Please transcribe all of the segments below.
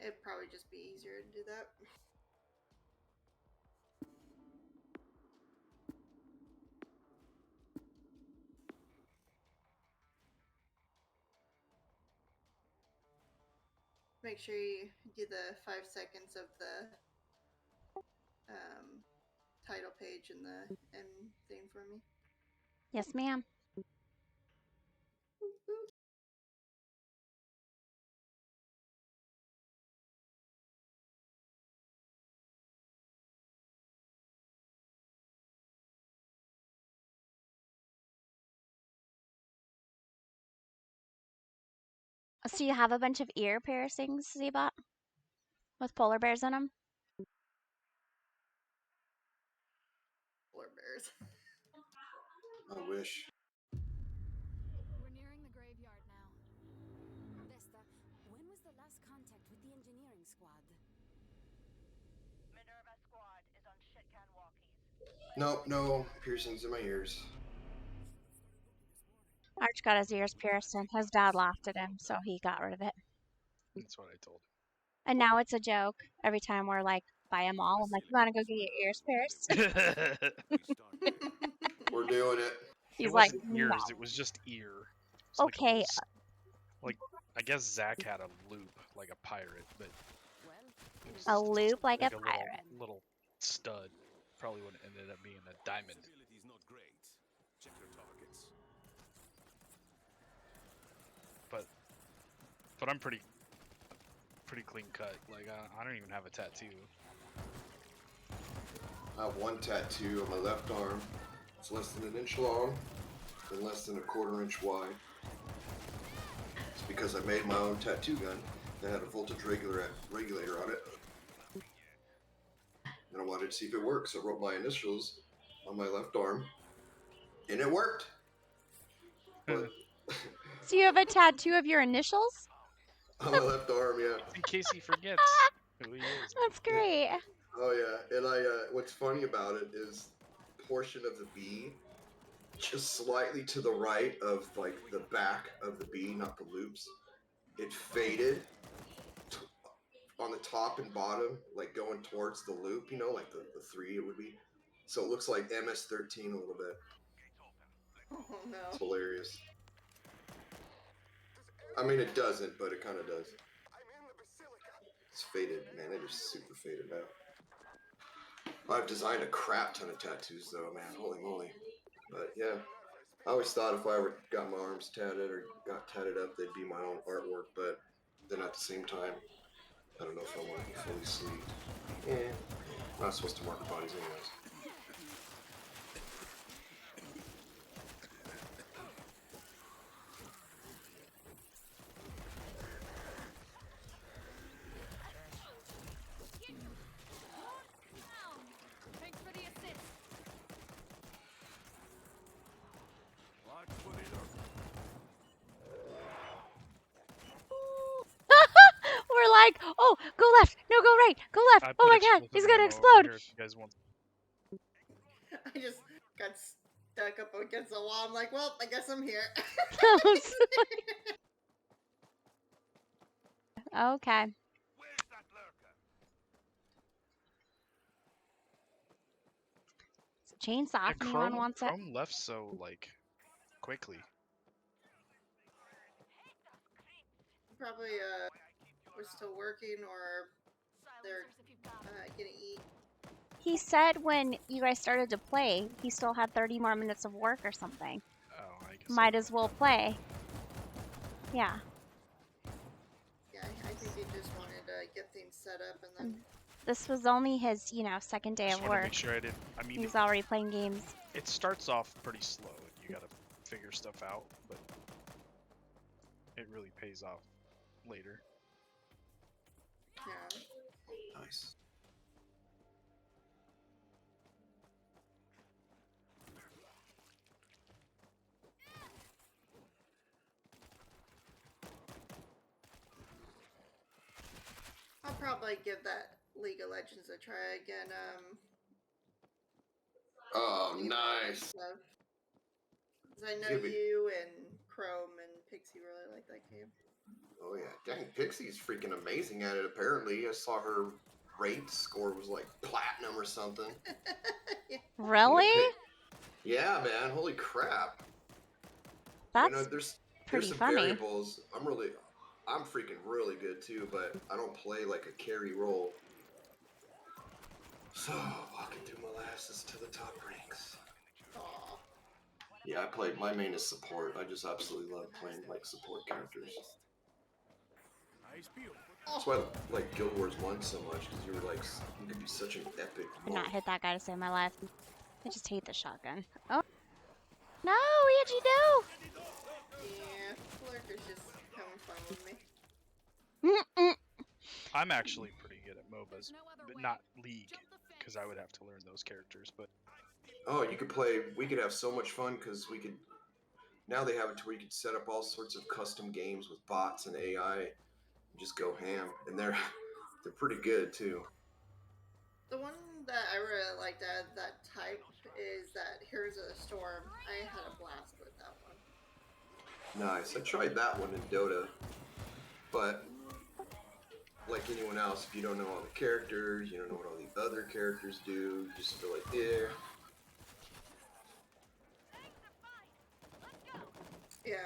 It'd probably just be easier to do that. Make sure you do the 5 seconds of the title page and the end thing for me. Yes, ma'am. So you have a bunch of ear piercings, Zebot? With polar bears in them? Polar bears. I wish. We're nearing the graveyard now. Vesta, when was the last contact with the engineering squad? Minerva squad is on shitcan walkies. No piercings in my ears. Arch got his ears pierced and his dad laughed at him, so he got rid of it. That's what I told him. And now it's a joke. Every time we're like by a mall, I'm like, you want to go get your ears pierced? We're doing it. He's It like, wasn't no. ears, it was just ear. It's Okay. Like I guess Zach had a loop like a pirate, but Well, it was A loop like a little- pirate. Little stud. Probably would have ended up being a diamond. Visibility's not great. Check your targets. But I'm pretty clean cut. Like I don't even have a tattoo. I have one tattoo on my left arm. It's less than an inch long and less than a quarter-inch wide. It's because I made my own tattoo gun that had a voltage regulator on it. And I wanted to see if it works. So I wrote my initials on my left arm, and it worked. But So you have a tattoo of your initials? on my left arm, yeah. In case he forgets who he is. That's great. Oh yeah, and what's funny about it is portion of the B just slightly to the right of like the back of the B, not the loops. It faded on the top and bottom, like going towards the loop, you know, like the 3 it would be. So it looks like MS-13 a little bit. Oh no. It's hilarious. I mean, it doesn't, but it kind of does. It's faded, man. It is super faded now. I've designed a crap ton of tattoos, though, man. Holy moly. But yeah, I always thought if I ever got my arms tatted or got tatted up, they'd be my own artwork. But then at the same time, I don't know if I want to be fully sleeved. Yeah, I'm not supposed to mark bodies anyways. Thanks for the assist. Watch for the lurker. We're like, oh, go left. No, go right. Go left. I Oh put my a god, chip he's of gonna ammo over explode. here if you guys want. I just got stuck up against the wall. I'm like, well, I guess I'm here. Okay. Where's that lurker? Chainsaw, if anyone wants it. Chrome left so like quickly. Probably we're still working or they're Silencers if you've got 'em. gonna eat. He said when you guys started to play, he still had 30 more minutes of work or something. Oh, I guess. Might as well play. Yeah. Yeah, I think he just wanted to get things set up and then. This was only his, second day Just of wanted to work. make sure I did. I mean, He's already playing games. it starts off pretty slow, and you gotta figure stuff out, but it really pays off later. Yeah. Nice. I'll probably give that League of Legends a try again. Oh, nice. Because I know Give me- you and Chrome and Pixie really like that game. Oh yeah, Dang, Pixie's freaking amazing at it. Apparently, I saw her rate score was like platinum or something. Really? Yeah, man. Holy crap. That's There's pretty some funny. variables. I'm freaking really good too, but I don't play like a carry role. So walking through molasses to the top ranks. Aw. Yeah, my main is support. I just absolutely love playing like support characters. Nice view. That's why I like Guild Wars 1 so much, because you could be such an epic Did not monk. hit that guy to save my life. I just hate the shotgun. Oh. No, what'd you do? Yeah, Lurker's just having fun with me. Mm-mm. I'm actually pretty good at MOBAs, There's no other but way. not League, Jump the fence. because I would have to learn those characters. But Oh, we could have so much fun, because now they have it to where you could set up all sorts of custom games with bots and AI and just go ham. And they're pretty good too. The one that I really liked at that type is that Heroes of the Storm. I had a blast with that one. Nice. I tried that one in Dota, but like anyone else, if you don't know all the characters, you don't know what all the other characters do, you just feel like, yeah. Yeah.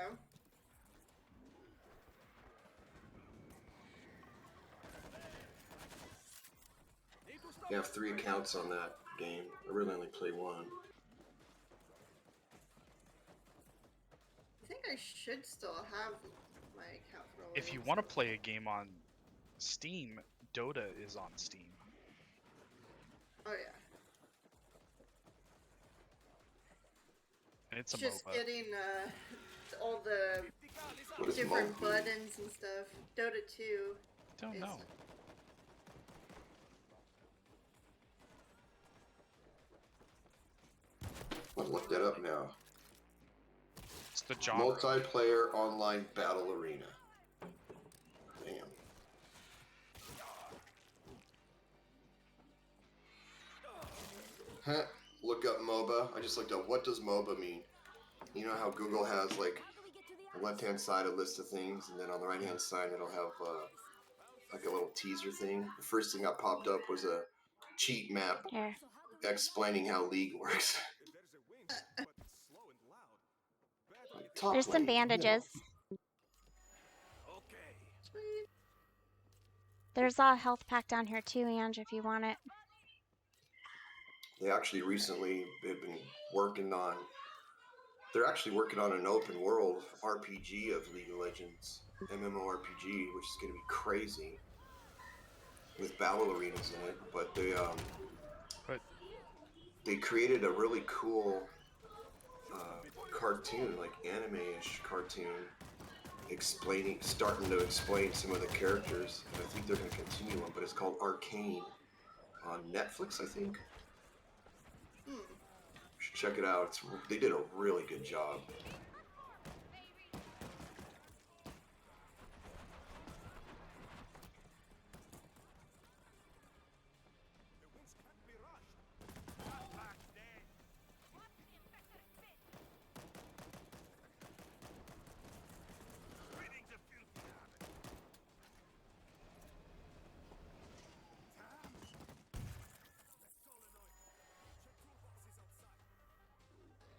I have 3 accounts on that game. I really only play one. I think I should still have my account for if you Williams. want to play a game on Steam, Dota is on Steam. Oh yeah. And it's a Just MOBA. getting all the What is different Maul? buttons and stuff. Dota 2. Don't is- know. I'll look that up now. It's the genre. Multiplayer online battle arena. Damn. Huh. Look up MOBA. I just looked up what does MOBA mean. You know how Google has like on the left hand side a list of things, and then on the right hand side it'll have like a little teaser thing. The first thing that popped up was a cheat map Here. explaining how League works. Like, top There's some lane, bandages. Okay. Sweet. There's a health pack down here too, Ange, if you want it. They actually recently have been working on. They're actually working on an open world RPG of League of Legends, MMORPG, which is going to be crazy with battle arenas in it. But But they created a really cool cartoon, like anime-ish cartoon, starting to explain some of the characters. And I think they're going to continue on, but it's called Arcane on Netflix, I think. Hmm. You should check it out. They did a really good job.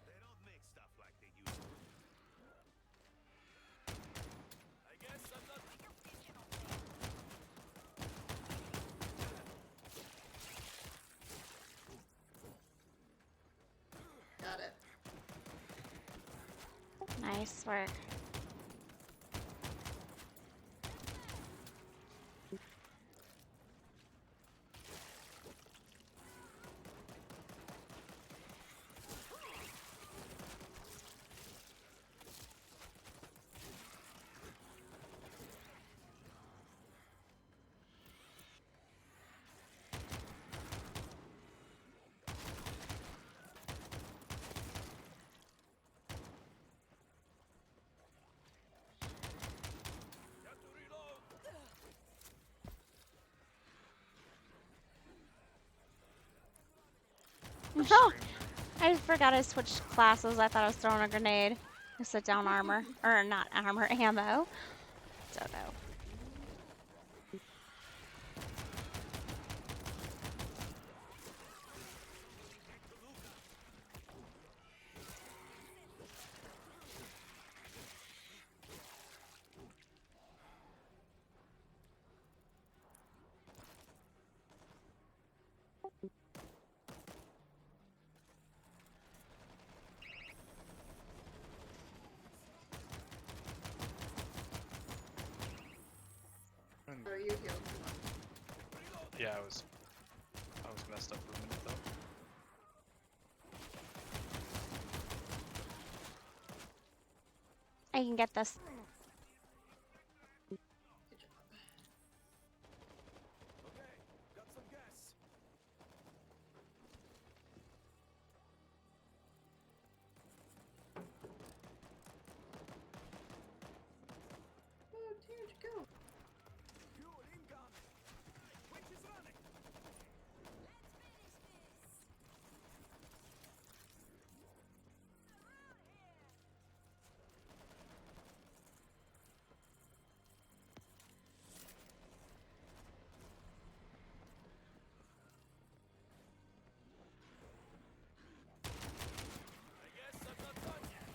They don't make stuff like they used to. I guess I'm not. Got it. Nice work. Got to reload. No! I forgot I switched classes. I thought I was throwing a grenade. I sit down armor. Or not armor, ammo. So no. And Are you healed? Come on. yeah, I was messed up for a minute though. I can get this. Good job. Okay, got some gas. Oh, where'd you go? Fuel incoming. Winch is running. I guess I'm not done yet.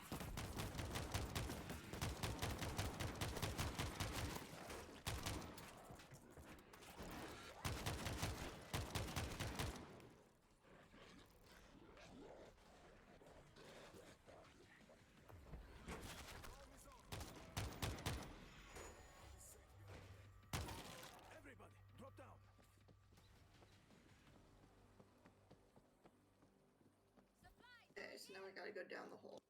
Everybody, drop down. Okay, so now we gotta go down the hole.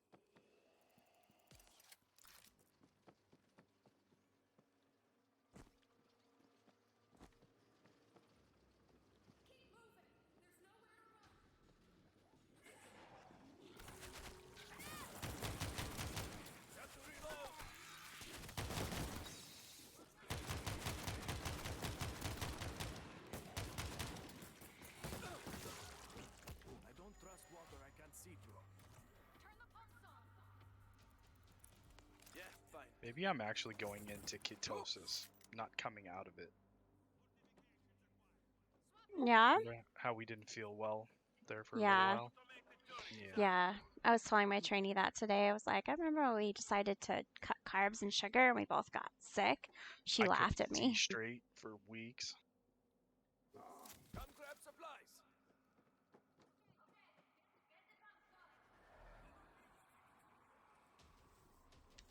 Got to reload. I don't trust water I can't see through. Turn the pumps on. Yeah, fine. Maybe I'm actually going into ketosis, not coming out of it. Yeah? Remember how we didn't feel well there for a Yeah. little while? Yeah. Yeah. I was telling my trainee that today. I was like, I remember when we decided to cut carbs and sugar and we both got sick. She I laughed couldn't at see me. straight for weeks. Come grab supplies.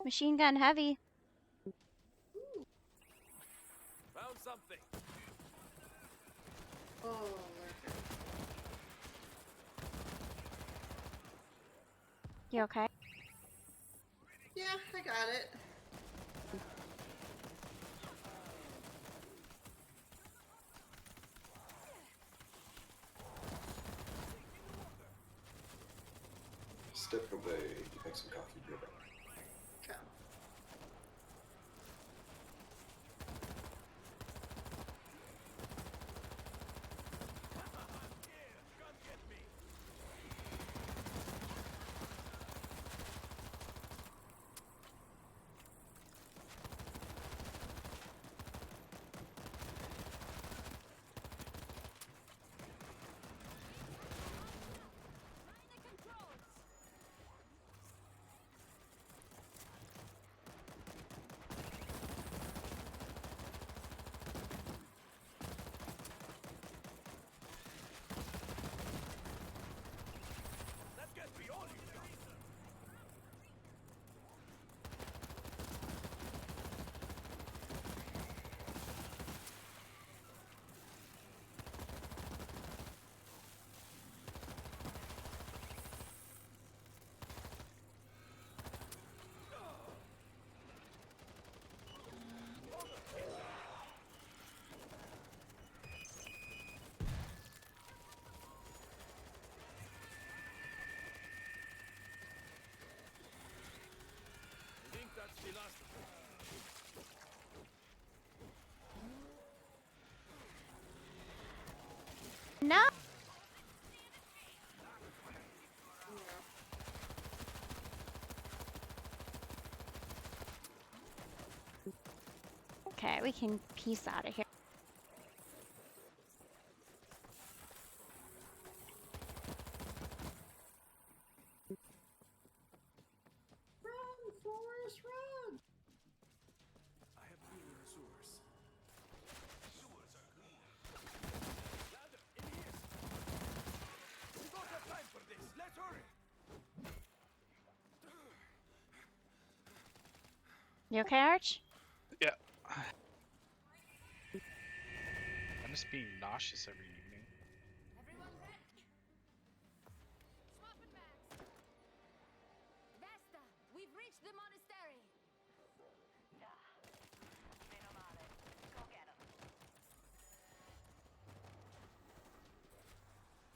Machine gun heavy. Found something. Oh, lurker. You okay? Yeah, I got it. Step away to make some coffee, bro. Okay. Yeah, come get me. That can't be all you got. I think that's the last of them. No. Yeah. Okay, we can peace out of here. Run, Forrest, run! I have fuel in the sewers. Sewers are clean. Ladder, in here. We don't have time for this. Let's hurry. You okay, Arch? Yeah. miss being nauseous every evening. Everyone ready? Swapping mags. Vesta, we've reached the monastery. Yeah. Meno male. Go get him.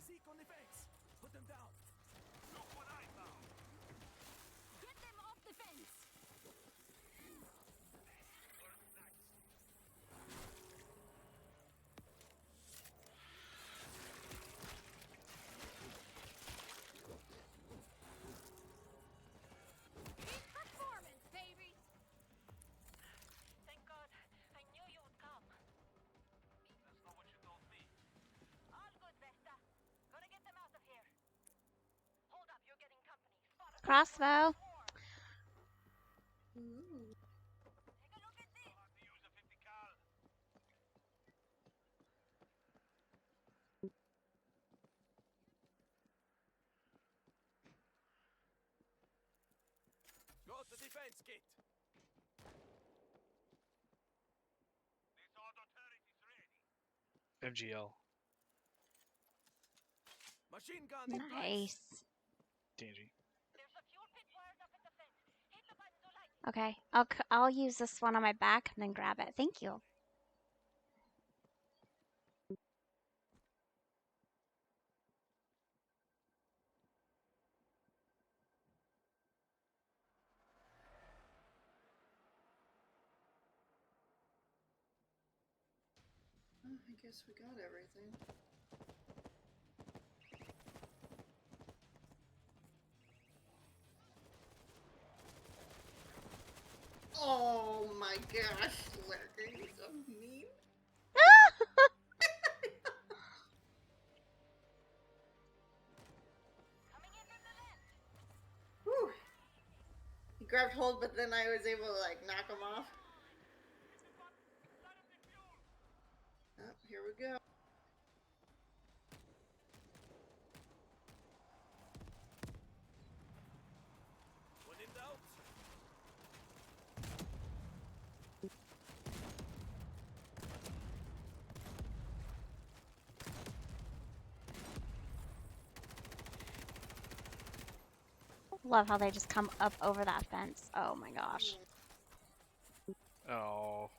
Zeke on the fence. Put them down. Look what I found. Get them off the fence. Peak performance, baby. Thank God. I knew you would come. That's not what you told me. All good, Vesta. Gonna get them out of here. Hold up, you're getting company. Spot a Crossbow. swarm. Ooh. Take a look at this. I'll have to use a 50 cal. Go to defense kit. This auto turret is ready. MGL. Machine gun in place. Nice. Dangy. There's a fuel pit wired up at the fence. Hit the button to light it. Okay, I'll use this one on my back and then grab it. Thank you. I guess we got everything. Oh my gosh, Larry, you're so mean. Coming in from the left. Whew. He grabbed hold, but then I was able to like knock him off. Oh, here we go. When in doubt. Love how they just come up over that fence. Oh my gosh. Oh,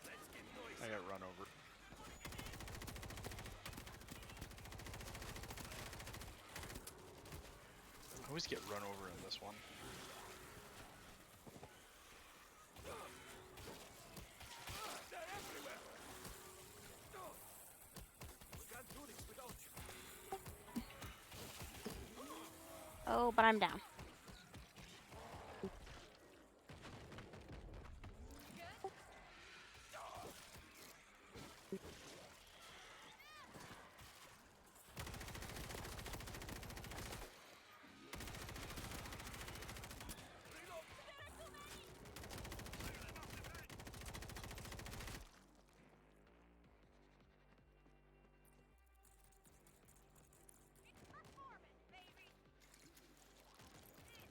Let's get I noisy. got run over. I always get run over in this one. They're everywhere. We can't do this without you. Oh, but I'm down. It's performance, baby.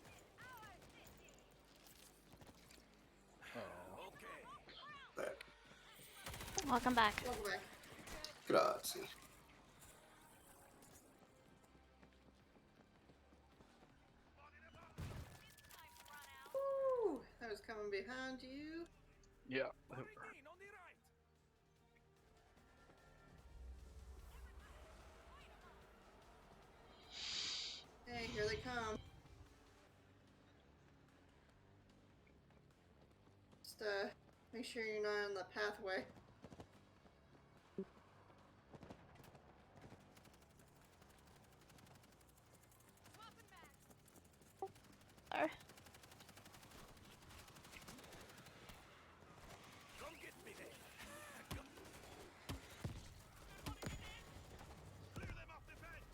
This is our city. Oh. Okay. Back. Welcome back. Welcome back. Grazie. Time to run out. Woo! I was coming behind you. Yeah. Moving in on the right. Hey, here they come. Just make sure you're not on the pathway. Swapping mags. There. Come get me there. Clear them off the fence.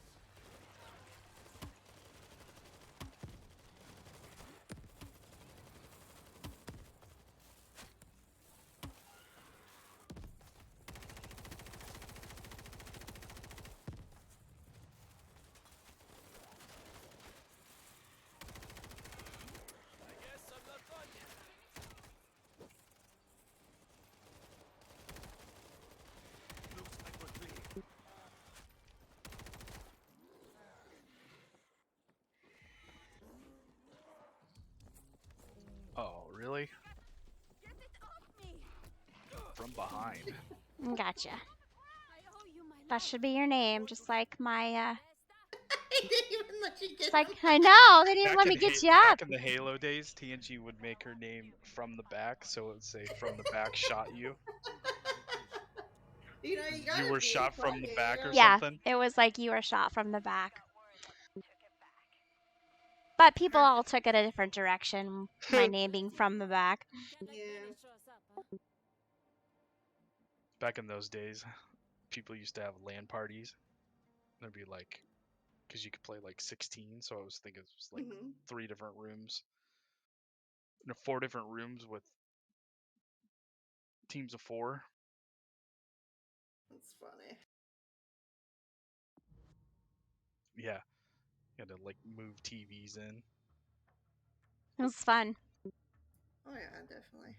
from behind. Gotcha. I owe you my That life. should be your name, just like my, Vesta, He didn't even let you just get like, him. I know, they didn't let me get you up. Back in the Halo days, TNG would make her name from the back, so it would say "From the back shot you." You know, you You gotta were be shot from the funny, back you or know? Yeah, something. it was like you were shot from the back. Took it back. But people all took it a different direction, my name being from the back. can't let Yeah. Dennis show us up, huh? Back in those days, people used to have LAN parties. There'd be like, because you could play like 16, so I was thinking it was like Mhm. 3 different rooms, no, 4 different rooms with teams of 4. That's funny. Yeah, you had to like move TVs in. It was fun. Oh yeah, definitely.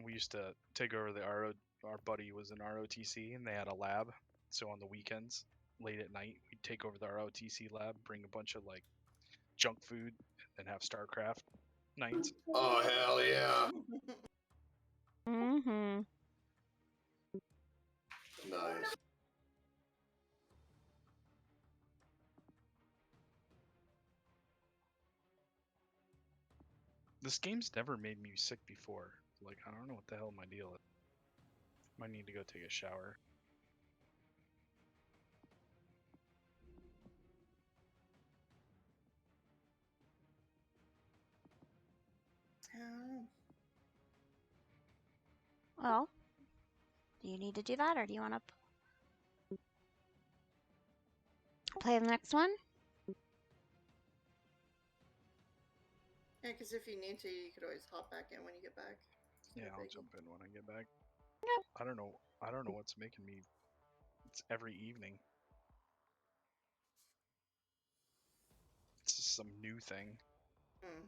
We used to take over the RO. Our buddy was in ROTC, and they had a lab. So on the weekends, late at night, we'd take over the ROTC lab, bring a bunch of like junk food, and have StarCraft nights. Oh hell yeah! Mm-hmm. Nice. This game's never made me sick before. Like, I don't know what the hell my deal is. Might need to go take a shower. I don't know. Well, do you need to do that, or do you want to play the next one? Yeah, because if you need to, you could always hop back in when you get back. It's no Yeah, I'll biggie. jump in when I get back. Yep. I don't know. I don't know what's making me. It's every evening. It's just some new thing. Mm.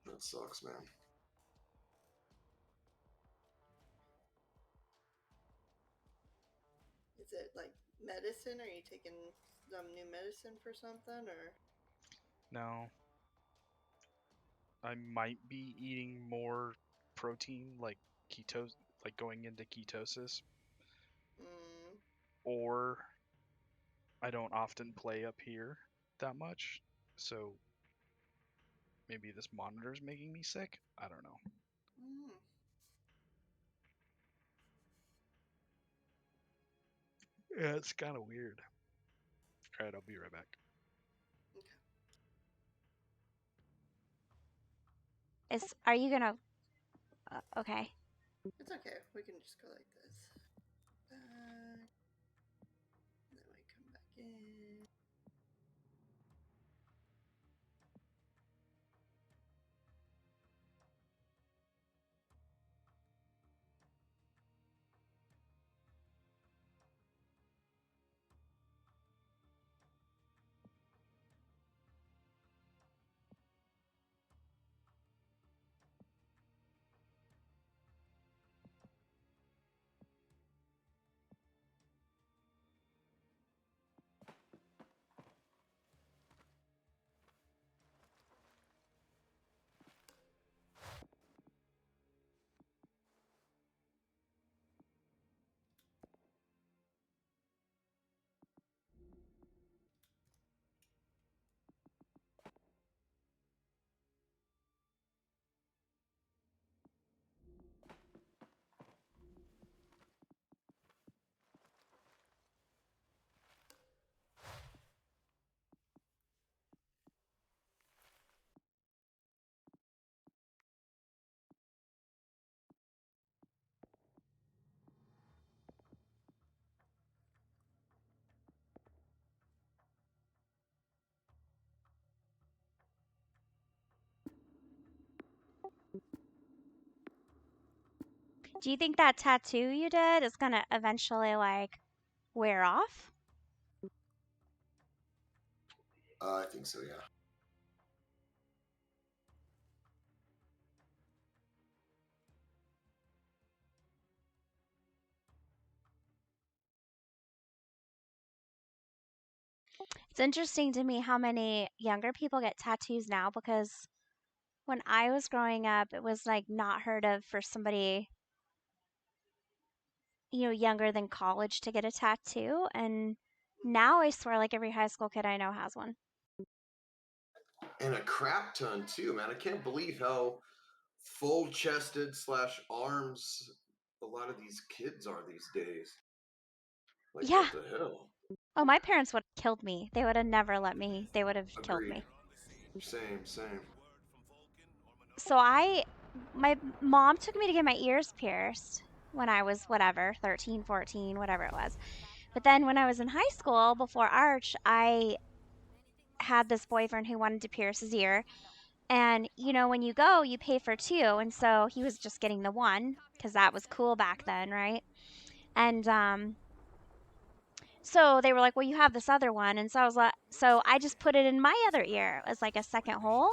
That sucks, man. Is it like medicine? Are you taking some new medicine for something, or? No, I might be eating more protein, like ketos, like going into ketosis, Mm. or I don't often play up here that much, so maybe this monitor's making me sick. I don't know. Mm. Yeah, it's kind of weird. All right, I'll be right back. Are you gonna? Okay. It's okay. We can just go like this. Back. And then we come back in. Do you think that tattoo you did is gonna eventually like wear off? I think so, yeah. It's interesting to me how many younger people get tattoos now because when I was growing up, it was like not heard of for somebody, younger than college to get a tattoo. And now I swear like every high school kid I know has one. And a crap ton too, man. I can't believe how full-chested slash arms a lot of these kids are these days. Like, Yeah. what the hell? Oh, my parents would have killed me. They would have never let me. They would have killed Agreed. me. Same. So my mom took me to get my ears pierced when I was whatever, 13, 14, whatever it was. But then when I was in high school before Arch, I had this boyfriend who wanted to pierce his ear. And, when you go, you pay for two. And so he was just getting the one because that was cool back then, right? And so they were like, well, you have this other one. And so I was like, so I just put it in my other ear as like a second hole.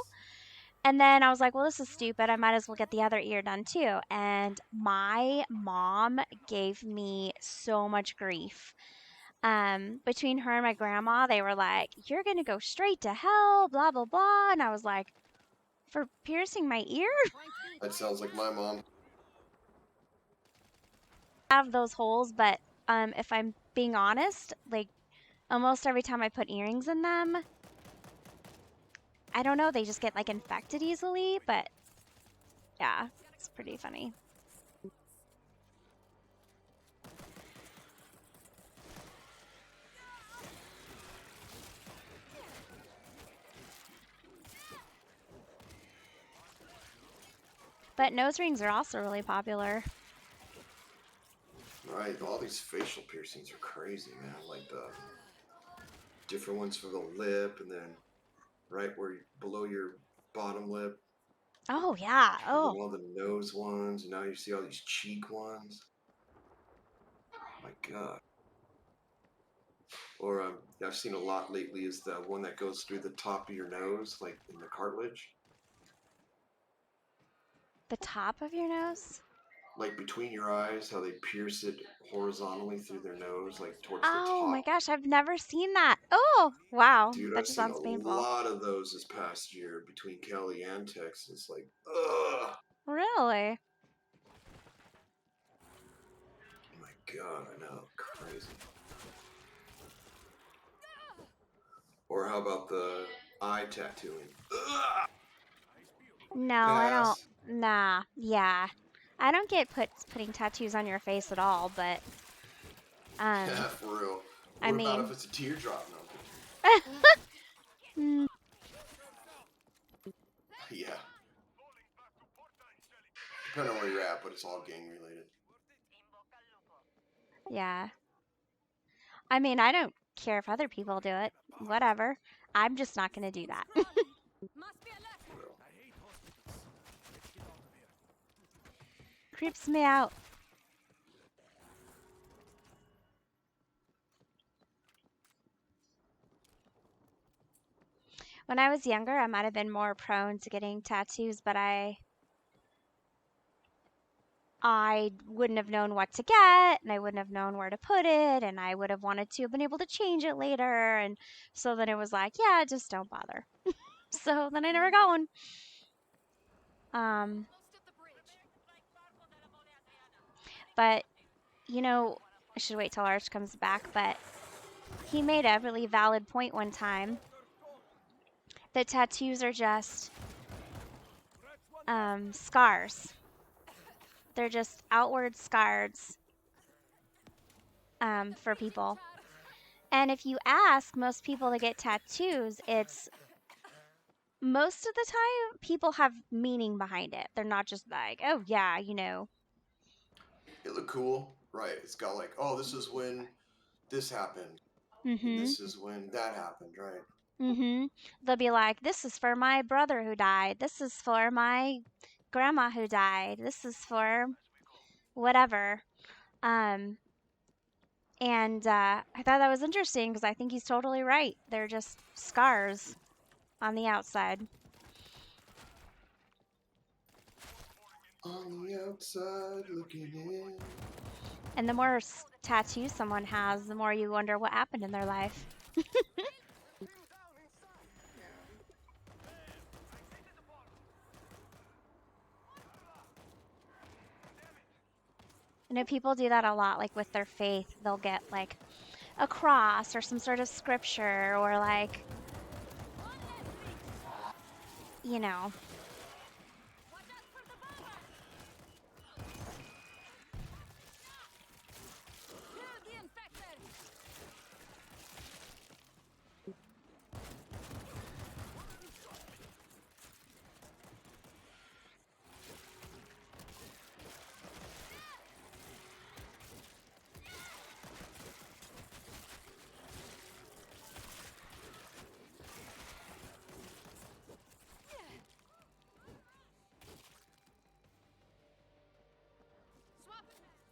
And then I was like, well, this is stupid. I might as well get the other ear done too. And my mom gave me so much grief. Between her and my grandma, they were like, you're going to go straight to hell, blah, blah, blah. And I was like, for piercing my ear? That sounds like my mom. Have those holes, but if I'm being honest, like almost every time I put earrings in them, I don't know, they just get like infected easily, but yeah, it's pretty funny. But nose rings are also really popular. Right, all these facial piercings are crazy, man. Like the different ones for the lip, and then right where below your bottom lip, Oh yeah. and then Oh, all the nose ones, and now you see all these cheek ones. My God. Or I've seen a lot lately is the one that goes through the top of your nose, like in the cartilage, the top of your nose? like between your eyes, how they pierce it horizontally through their nose, like towards the Oh my top. gosh, I've never seen that. Oh, wow. Dude, That I've just seen a sounds painful. lot of those this past year between Cali and Texas. Like, ugh. Really? My God, I know, crazy. Or how about the eye tattooing? Ugh. No, I don't. Pass. Nah. Yeah. I don't get putting tattoos on your face at all, but Yeah, for real. I What about if mean, it's a teardrop? No, mm, yeah. Depending on where you're at, but it's all gang related. yeah. I mean, I don't care if other people do it. Whatever. I'm just not going to do that. Must be a left. For real. I hate hospitals. Let's get out of here. Creeps me out. When I was younger, I might have been more prone to getting tattoos, but I wouldn't have known what to get, and I wouldn't have known where to put it, and I would have wanted to have been able to change it later, and so then it was like, yeah, just don't bother. So then I never got one. Um, but I should wait till Arch comes back, but he made a really valid point one time that tattoos are just scars. They're just outward scars for people. And if you ask most people that get tattoos, it's most of the time people have meaning behind it. They're not just like, oh yeah, It look cool, right? It's got like, oh, this is when this happened, and Mhm. this is when that happened, right? Mhm. They'll be like, this is for my brother who died. This is for my grandma who died. This is for whatever. Um and I thought that was interesting because I think he's totally right. They're just scars on the outside. On the outside looking in. And the more tattoos someone has, the more you wonder what happened in their life. You know, people do that a lot, like with their faith. They'll get like a cross or some sort of scripture or like, you know. Watch out for the bomber! Kill the infected! Swapping meds!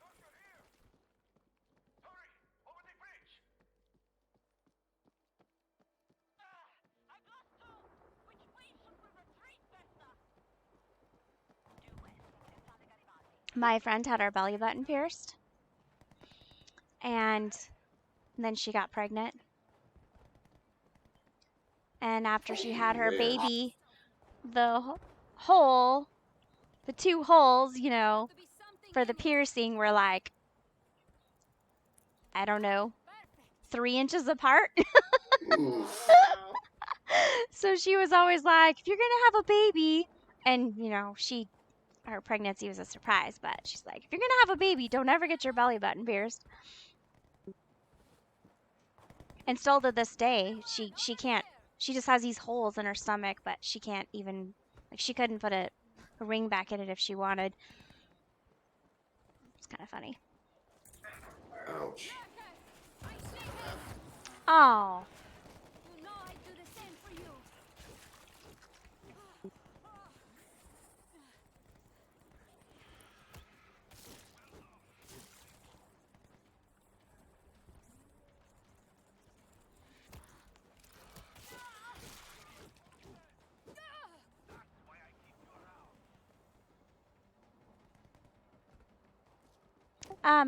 Doctor, here! Hurry! Over the bridge! I've lost two! Which way should we retreat, Vesta? Due west, Piazzale Garibaldi. My friend had her belly button pierced, and then she got pregnant. And after she had her Man. baby, the hole, the two holes, you know, To be something for the in there. piercing were like, I don't know, Perfect. 3 inches apart. Oof. Wow. So she was always like, if you're gonna have a baby, and you know, her pregnancy was a surprise, but she's like, if you're gonna have a baby, don't ever get your belly button pierced. And still to this day, she can't. She just has these holes in her stomach, but she can't even, like, she couldn't put a ring back in it if she wanted. It's kind of funny. Ouch. I see him! Oh, You know I'd do the same for you.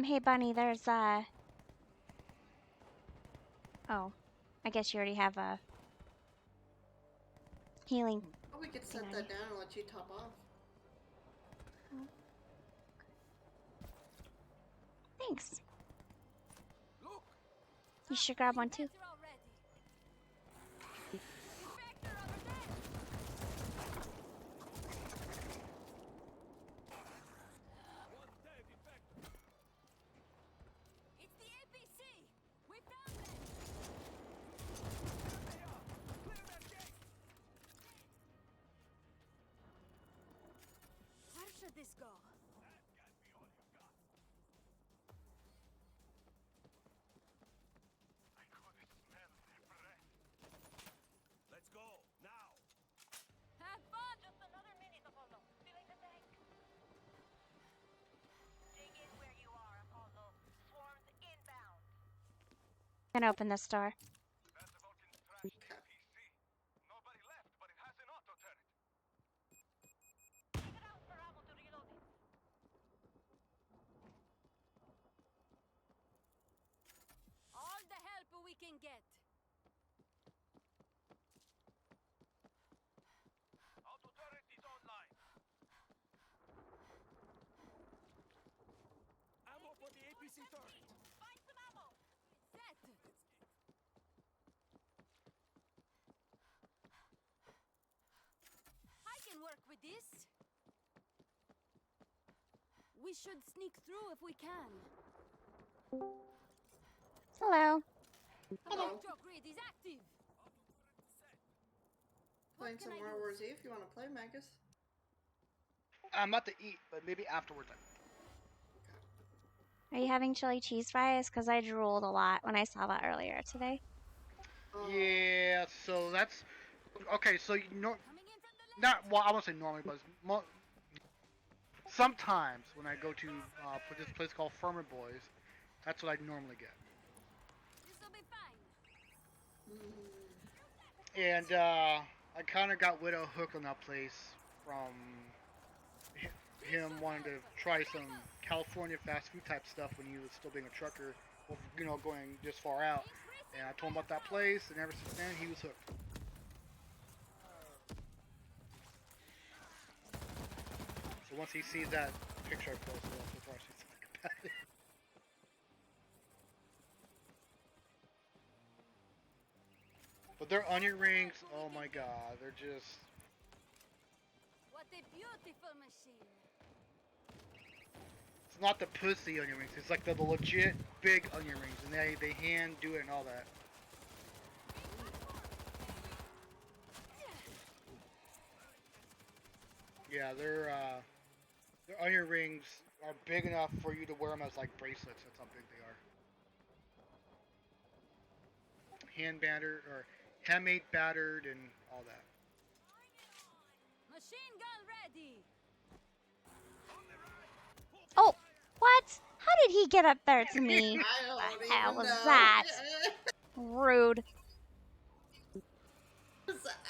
hey Bunny, there's oh, I guess you already have a healing. Oh, we could set that down and let you top off. Thanks. Look! You should grab one too. Better already. Infector over there! One dead infected! It's the APC! We found them! There they are! Clear that gate! Where should this go? That can't be all you got. I couldn't smell their breath. Let's go, now! Have fun! Just another minute, Apollo. Filling the tank. Dig in where you are, Apollo. Swarms inbound. Can open this door. That's the Vulcan's trash APC. Nobody left, but it has an auto turret. Take it out for ammo to reload it. All the help we can get. Auto turret is online. Ammo for the APC turret. Find some ammo. Set! I can work with this. We should sneak through if we can. Hello. Hello. Electro grid is active. Playing What some can I World do? War Z if you want to play, Magus. I'm about to eat, but maybe afterwards. Are you having chili cheese fries? Because I drooled a lot when I saw that earlier today. Oh. Yeah, so that's okay. So you know, Coming in from the left. not well. I won't say normally, but sometimes when I go to for this place called Furman Boys, that's what I normally get. This'll be fine. Mm. And I kind of got Widow hooked on that place from him wanting to try some California fast food type stuff when he was still being a trucker, or, you know, going this far out. And I told him about that place, and ever since then he was hooked. So once he sees that picture I posted, that's before I see something about it. But their onion rings, oh my god, they're just. What a beautiful machine. It's not the pussy onion rings. It's like the legit big onion rings, and they hand do it and all that. Yeah, their onion rings are big enough for you to wear them as like bracelets. That's how big they are. Hand battered or handmade battered and all that. Machine gun ready. Oh, what? How did he get up there to me? I What don't the hell even was know. that? Rude.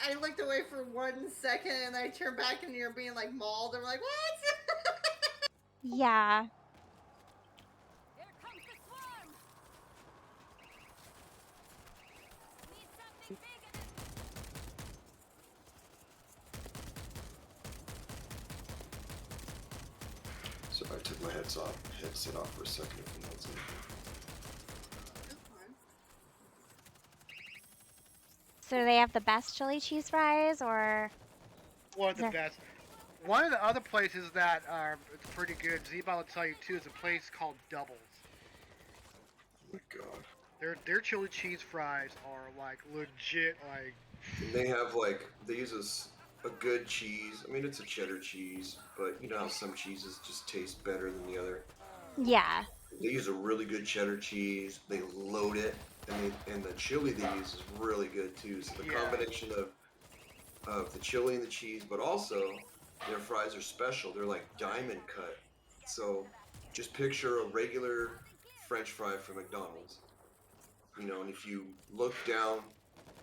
I looked away for 1 second and I turned back and you're being like mauled. I'm like, what? Yeah. Here comes the swarm. Need something bigger than So I took my headset off for a second if you know what's in So they have the best chili cheese fries, or One of is the there? best. One of the other places that are it's pretty good. Zeba will tell you too is a place called Doubles. Oh my god. Their chili cheese fries are like legit like. And they have like they use a good cheese. I mean, it's a cheddar cheese, but you know how some cheeses just taste better than the other. Yeah. They use a really good cheddar cheese. They load it, and the chili they use is really good too. So the Yeah. combination of the chili and the cheese, but also their fries are special. They're like diamond cut. So just picture a regular French fry from McDonald's. You know, and if you look down,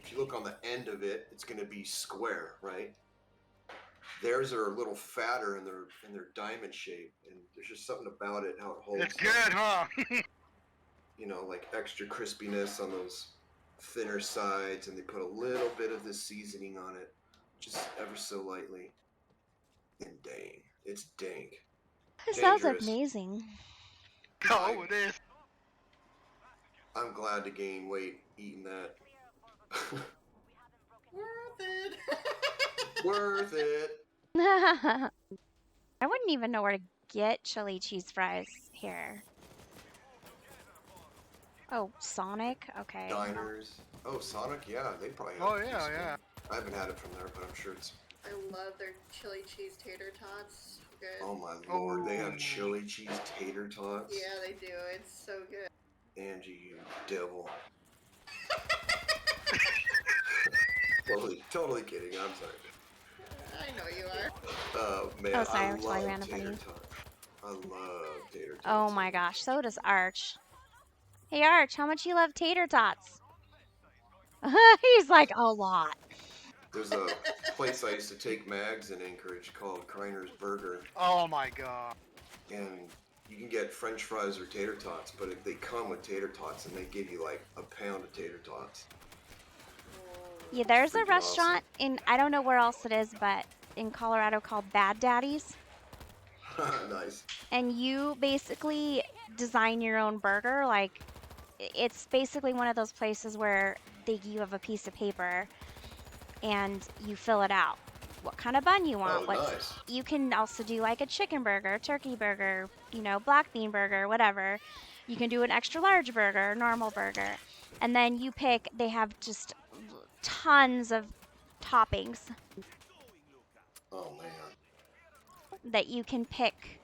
if you look on the end of it, it's going to be square, right? Theirs are a little fatter and they're diamond shaped, and there's just something about it how it holds. It's good, huh? You know, like extra crispiness on those thinner sides, and they put a little bit of this seasoning on it, just ever so lightly. And dang, it's dank. That sounds Dangerous. amazing. Oh, it is. I'm glad to gain weight eating that. Worth it. Worth it. I wouldn't even know where to get chili cheese fries here. Oh, Sonic? Okay. Diners. Oh, Sonic, yeah, they probably have Oh a yeah, piece of yeah. them. I haven't had it from there, but I'm sure it's. I love their chili cheese tater tots. So good. Oh my lord, they have Oh. chili cheese tater tots. Yeah, they do. It's so good. Angie, you devil. Totally kidding. I'm sorry. I know you are. Man, Oh, sorry, I I totally love ran up on tater you. tots. I love tater tots. Oh my gosh, so does Arch. Hey Arch, how much you love tater tots? He's like, a lot. There's a place I used to take Mags in Anchorage called Kreiner's Burger, Oh my god. and you can get French fries or tater tots, but they come with tater tots, and they give you like a pound of tater tots. Yeah, there's a Freaking restaurant in, I don't know where else it is, but in Colorado called Bad Daddy's. Awesome. Nice. And you basically design your own burger. Like, it's basically one of those places where you have a piece of paper and you fill it out. What kind of bun you want? Oh, nice. You can also do like a chicken burger, turkey burger, black bean burger, whatever. You can do an extra large burger, normal burger. And then you pick, they have just tons of toppings Oh man. that you can pick.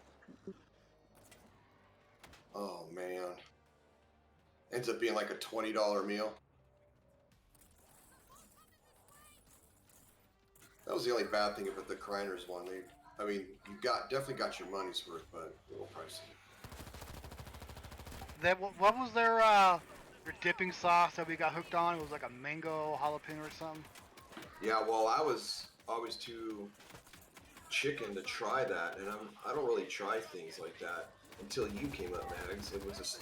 Oh man. Ends up being like a $20 meal. That was the only bad thing about the Kreiner's one. I mean, you definitely got your money's worth, but a little pricey. What was their dipping sauce that we got hooked on? It was like a mango jalapeno or something. Yeah, well, I was always too chicken to try that, and I don't really try things like that until you came up, Mags. It was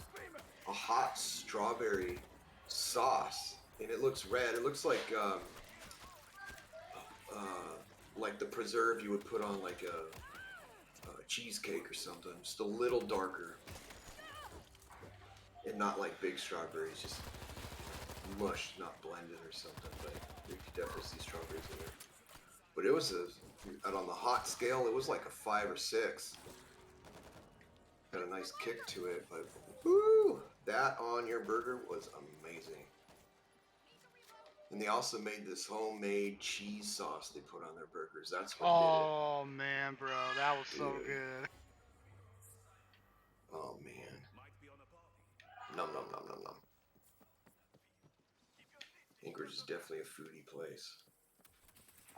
a hot strawberry sauce, and it looks red. It looks like the preserve you would put on like a cheesecake or something, just a little darker. And not like big strawberries, just mushed, not blended or something, but you could definitely see strawberries in there. But it was and on the hot scale, it was like a 5 or 6. Had a nice kick to it, but woo, that on your burger was amazing. And they also made this homemade cheese sauce they put on their burgers. That's what Oh man, bro, that was so Dude. good. Oh man. Might be on a party. Nom nom nom nom nom. Anchorage is definitely a foodie place.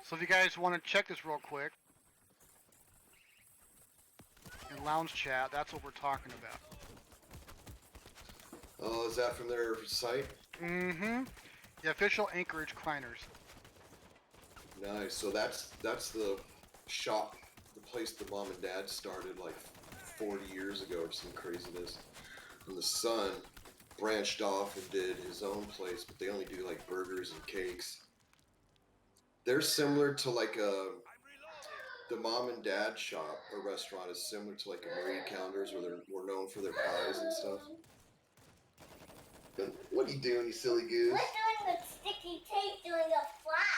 So if you guys want to check this real quick, in lounge chat, that's what we're talking about. Oh, is that from their site? Mm-hmm. The official Anchorage Cliners. Nice. So that's the shop, the place the mom and dad started like 40 years ago or some craziness. And the son branched off and did his own place, but they only do like burgers and cakes. They're similar to like the mom and dad shop or restaurant is similar to like a Marie Callender's where we're known for their pies and stuff. What are you doing, you silly goose? We're doing the sticky tape doing a fly.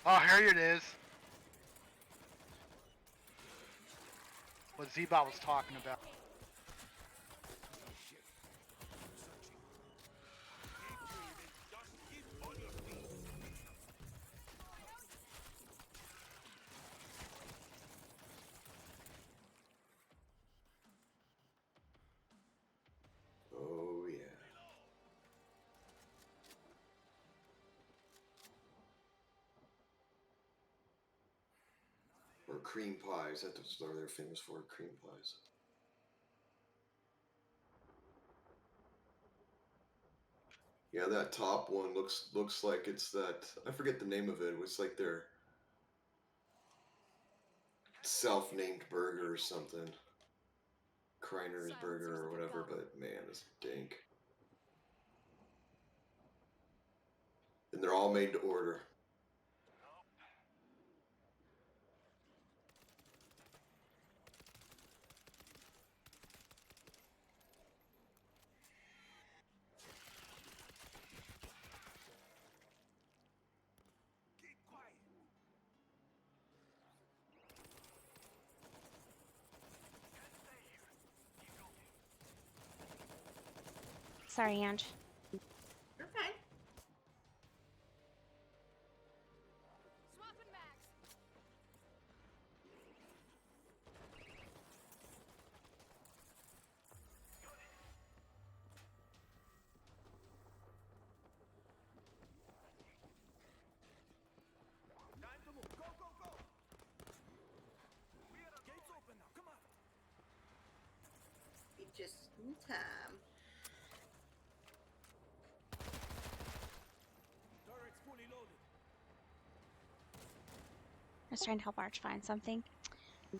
Oh, here it is. What Z-Bot was talking about. Oh yeah. Or cream pies. That's what they're famous for. Cream pies. Yeah, that top one looks like it's that. I forget the name of it. It's like their self-named burger or something. Kreiner's burger or whatever. But man, it's dank. And they're all made to order. Keep quiet. Sorry, Ange. You're fine. Swapping mags. Time to move. Go, go, go. Gates open now. Come on. Be just in time. Turret's fully loaded. I was trying to help Arch find something. No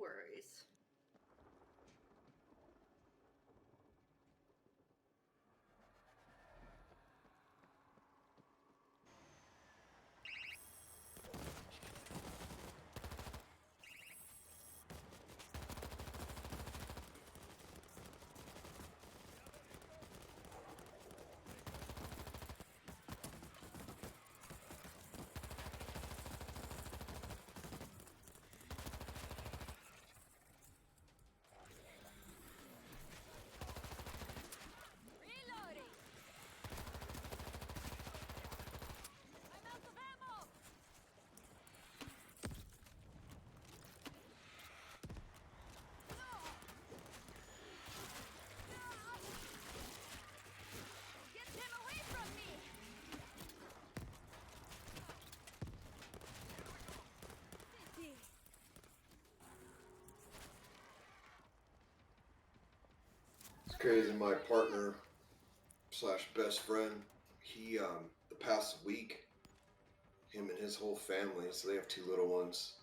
worries. Reloading. I'm out of ammo. Get him away from me. Pity. It's crazy. My partner slash best friend, he the past week, him and his whole family, so they have 2 little ones.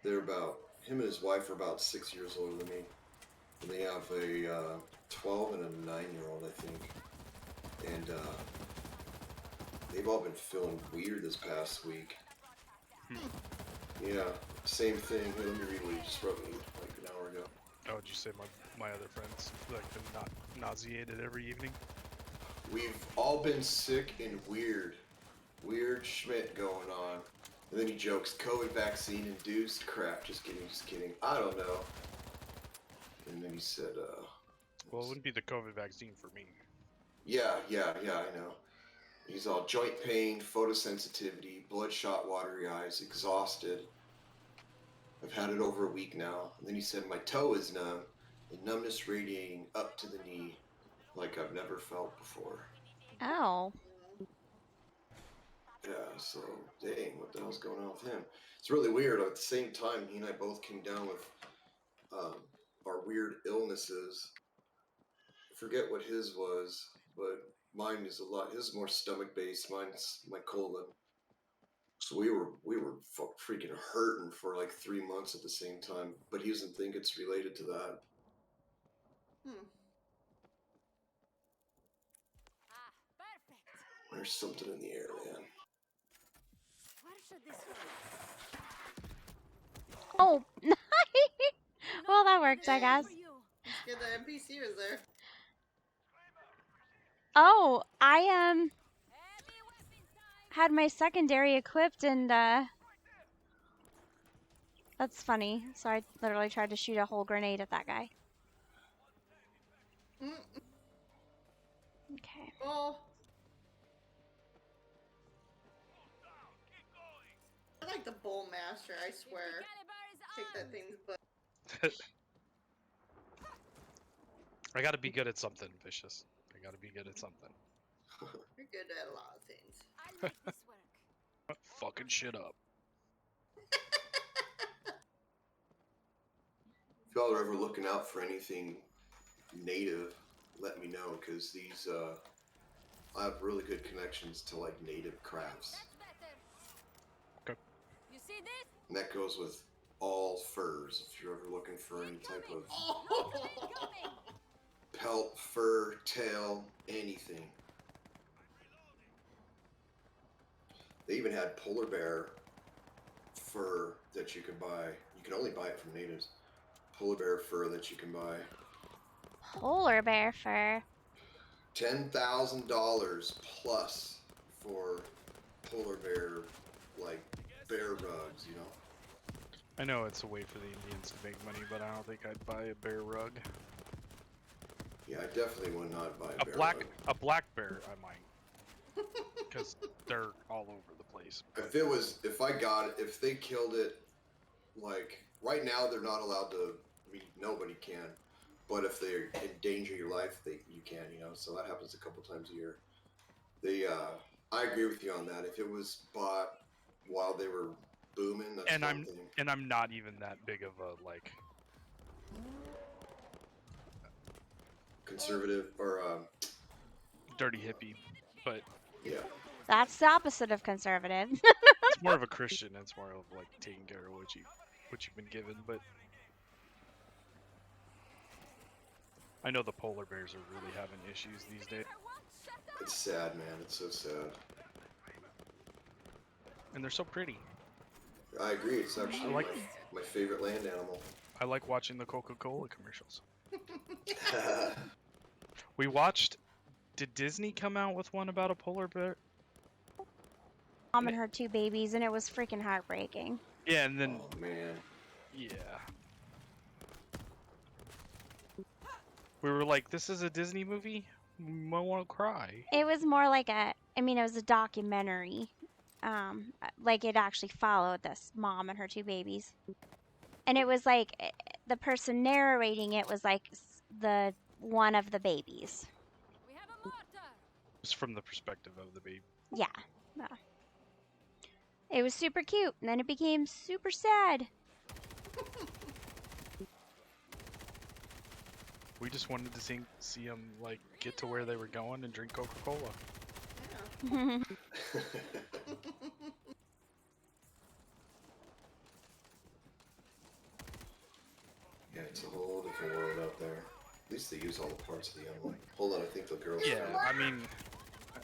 They're about him and his wife are about 6 years older than me. And they have a 12 and a 9-year-old, I think. And they've all been feeling weird this past week. Yeah, same thing. Here, let me read what he just wrote me like an hour ago. Oh, did you say my other friends like been not nauseated every evening? We've all been sick and weird. Weird Schmidt going on. And then he jokes, COVID vaccine induced crap. Just kidding, just kidding. I don't know. And then he said, Well, it wouldn't be the COVID vaccine for me. yeah, I know. He's all joint pain, photosensitivity, bloodshot, watery eyes, exhausted. I've had it over a week now. And then he said, my toe is numb, the numbness radiating up to the knee like I've never felt before. Oh. Yeah, so, dang, what the hell's going on with him? It's really weird. At the same time, he and I both came down with our weird illnesses. I forget what his was, but mine is a lot. His is more stomach based. Mine's my colon. So we were freaking hurting for like 3 months at the same time. But he doesn't think it's related to that. Ah, perfect. There's something in the air, man. Where should this go? Oh. Well, that worked, I guess. For you. It's good the NPC was there. Oh, I Heavy weapon time. had my secondary equipped, and that's funny. So I literally tried to shoot a whole grenade at that guy. Okay. Oh. I like the Bull Master, I swear. Take that thing's butt. I gotta be good at something, Vicious. I gotta be good at something. You're good at a lot of things. I'll make this work. Fucking shit up. If y'all are ever looking out for anything native, let me know, because these, I have really good connections to like native crafts. That's better. Okay. You see this? And that goes with all furs, if you're ever looking for any type of Incoming. pelt, fur, tail, anything. They even had polar bear fur that you could buy. You can only buy it from natives. Polar bear fur that you can buy. Polar bear fur. $10,000 plus for polar bear, like bear rugs, you know. I know it's a way for the Indians to make money, but I don't think I'd buy a bear rug. Yeah, I definitely would not buy a bear rug. A black bear, I might, because they're all over the place. If they killed it, like right now they're not allowed to. I mean, nobody can. But if they endanger your life, you can, you know. So that happens a couple times a year. I agree with you on that. If it was bought while they were booming, that's one thing. And I'm not even that big of a like Conservative or dirty hippie, but yeah. That's the opposite of conservative. it's more of a Christian. It's more of like taking care of what you've been given. But I know the polar bears are really having issues these days, It's sad, man. It's so sad. and they're so pretty. I agree. It's actually like- my favorite land animal. I like watching the Coca-Cola commercials. We watched. Did Disney come out with one about a polar bear? Mom and her 2 babies, and it was freaking heartbreaking. Yeah, and then Oh man. yeah, we were like, "This is a Disney movie. We might want to cry." It was more like it was a documentary. Like it actually followed this mom and her 2 babies. And it was like the person narrating it was like the one of the babies. We have a mortar. It's from the perspective of the baby. Yeah. Yeah. It was super cute, and then it became super sad. We just wanted to see them like get to where they were going and drink Coca-Cola. Yeah. different world out there. At least they use all the parts of the animal. Hold on, I think the girl's Yeah, coming. I mean,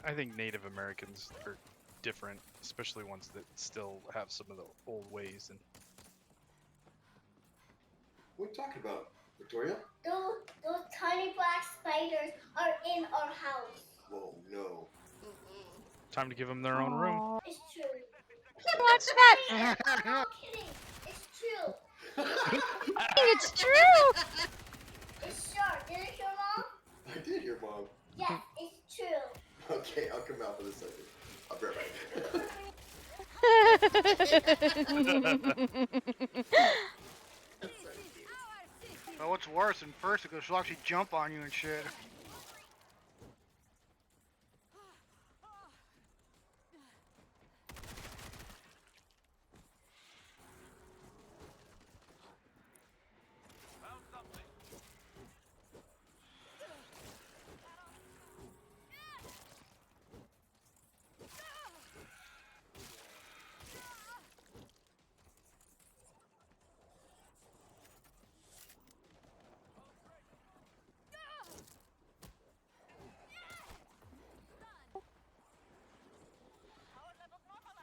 I think Native Americans are different, especially ones that still have some of the old ways. And What are you talking about, Victoria? Those tiny black spiders are in our house. Whoa, no. time to give them their own room. Oh, It's true. watch that. I'm not kidding. It's true. It's true. It's sure. Did you hear, Mom? I did hear Mom. Yes, it's true. Okay, I'll come out for a second. I'll be right back. That's so cute. But what's worse, in first, because she'll actually jump on you and shit. Found something.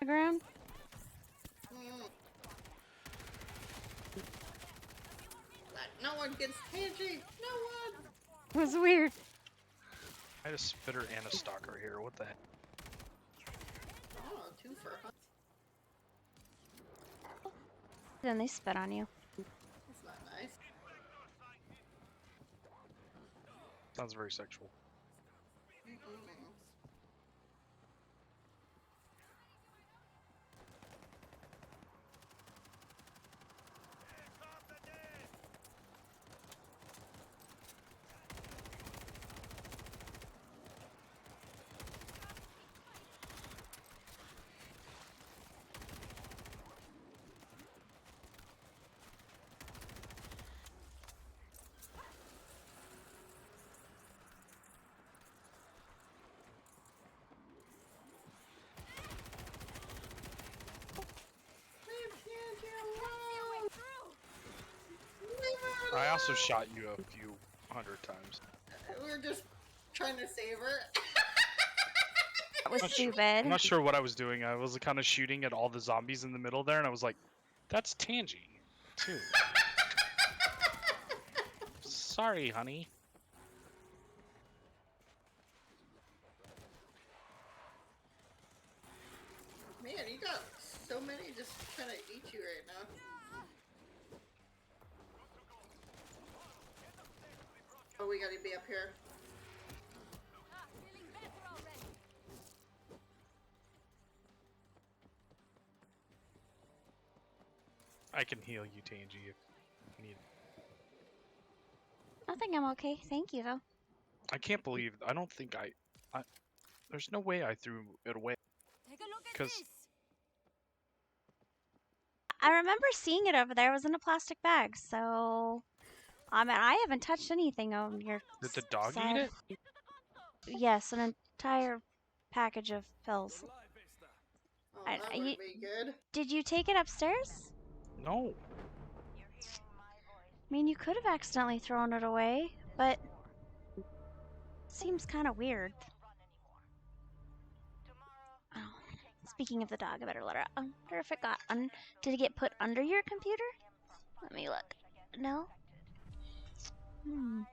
The ground. No one gets Tangy. No one. It was weird. I had a spitter and a stalker here. What the heck? Oh, 2 for $100. Then they spit on you. That's not nice. Sounds very sexual. I also shot you a few hundred times. We were just trying to save her. That was I'm stupid. not sure what I was doing. I was kind of shooting at all the zombies in the middle there, and I was like, "That's Tangy, too." Sorry, honey. Man, you got so many just trying to eat you right now. Oh, we gotta be up here. Feeling better already. I can heal you, Tangy, if you need. I think I'm okay. Thank you, though. I can't believe. I don't think I. There's no way I threw it away. Take a look at 'Cause- this. I remember seeing it over there. It was in a plastic bag, so I mean, I haven't touched anything on your Did the dog side. eat it? Yes, an entire package of pills. Goodbye, Vesta. Oh, I- that you- would be good. Did you take it upstairs? No. I mean, you could have accidentally thrown it away, but seems kind of weird. Oh, speaking of the dog, I better let her out. I wonder if it got did it get put under your computer? Let me look. No? Hmm.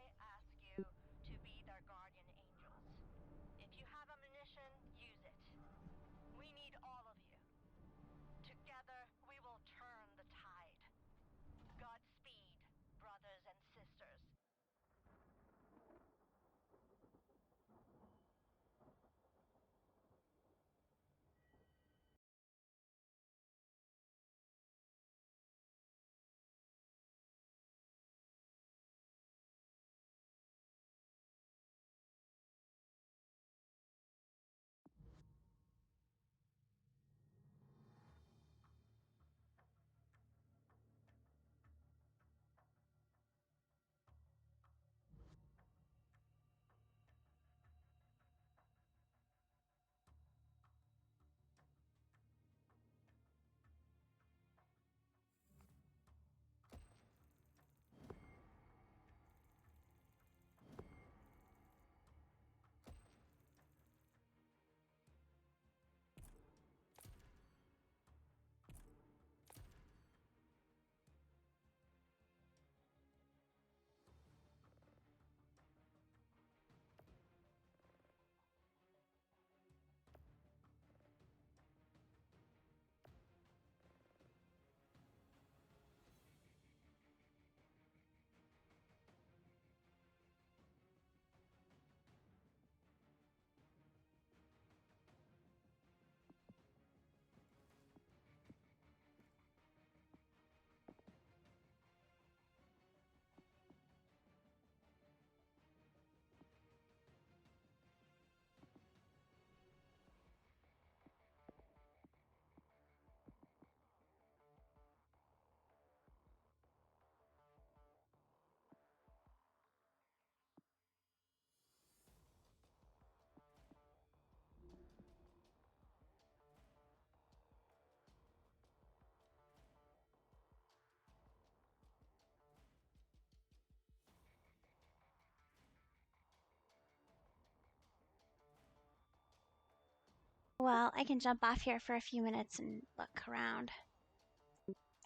Well, I can jump off here for a few minutes and look around.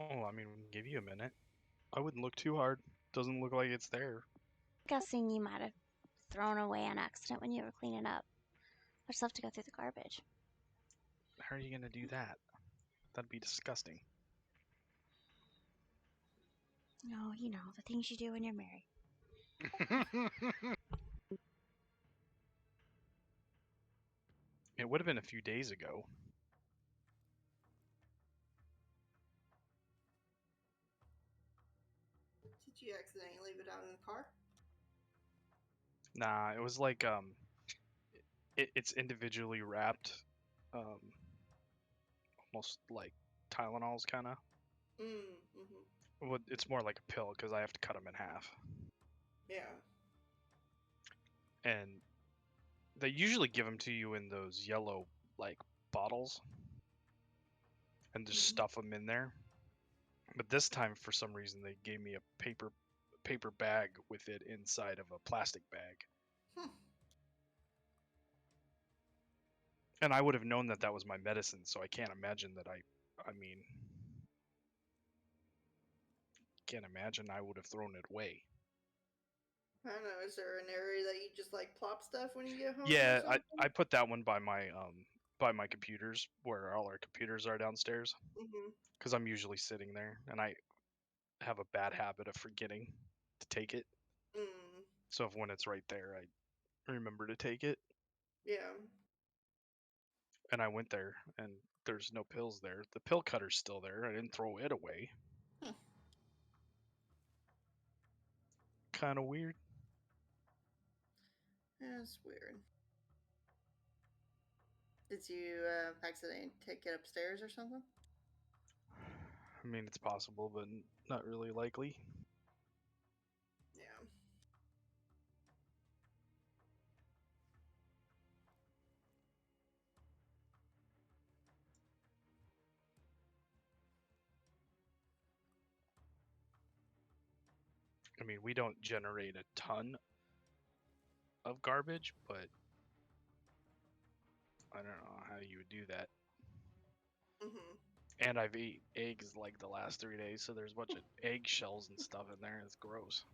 Oh, I mean, we can give you a minute. I wouldn't look too hard. Doesn't look like it's there. Guessing you might have thrown away on accident when you were cleaning up. I just have to go through the garbage. How are you gonna do that? That'd be disgusting. Oh, you know, the things you do when you're married. It would have been a few days ago. Did you accidentally leave it out in the car? Nah, it was like it's individually wrapped, um, almost like Tylenols kind of. Mm-hmm. Well, it's more like a pill because I have to cut them in half, Yeah. and they usually give them to you in those yellow like bottles, and just Mm-hmm. stuff them in there. But this time, for some reason, they gave me a paper bag with it inside of a plastic bag. Hmm. And I would have known that that was my medicine, so I can't imagine that I mean, can't imagine I would have thrown it away. I don't know. Is there an area that you just like plop stuff when you get home or Yeah, something? I put that one by my computers where all our computers are downstairs Mm-hmm. because I'm usually sitting there and I have a bad habit of forgetting to take it. Mm. So if when it's right there, I remember to take it. Yeah. And I went there and there's no pills there. The pill cutter's still there. I didn't throw it away. Hmm. Kind of weird. That's weird. Did you accidentally take it upstairs or something? I mean, it's possible, but not really likely. Yeah. I mean, we don't generate a ton of garbage, but I don't know how you would do that. Mm-hmm. And I've ate eggs like the last 3 days, so there's a bunch of eggshells and stuff in there. It's gross.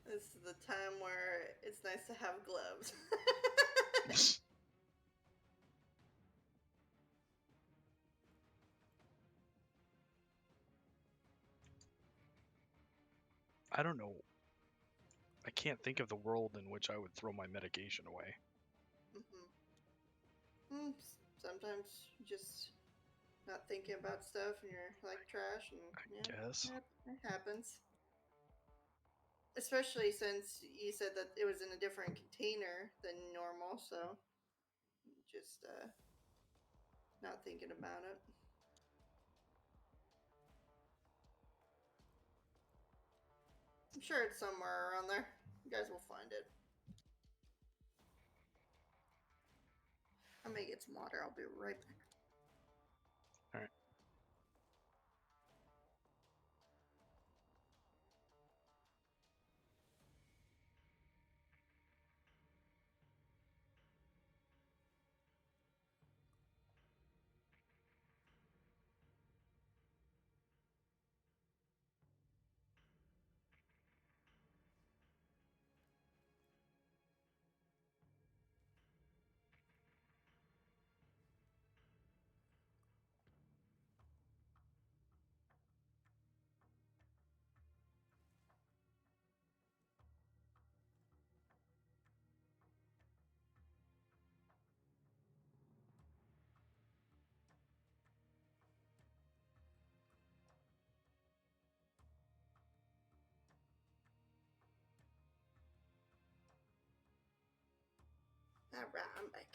This is the time where it's nice to have gloves. I don't know. I can't think of the world in which I would throw my medication away. Mm-hmm. Sometimes you just not thinking about stuff and you're like trash and I guess. it happens. Especially since you said that it was in a different container than normal, so just not thinking about it. I'm sure it's somewhere around there. You guys will find it. I may get some water. I'll be right back. All right. Alright, I'm back.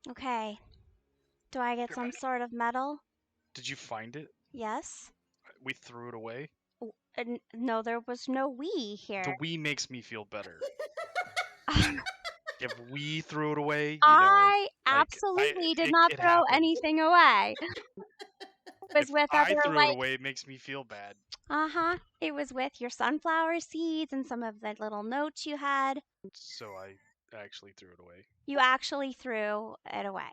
Okay. Do I get some sort of medal? Did you find it? Yes. We threw it away. No, there was no we The here. we makes me feel better. If we threw it away, I like, absolutely did not it throw happened. anything away. It was If with I other threw it away, it makes me feel bad. It was with your sunflower seeds and some of the little notes you had. So I actually threw it away. You actually threw it away.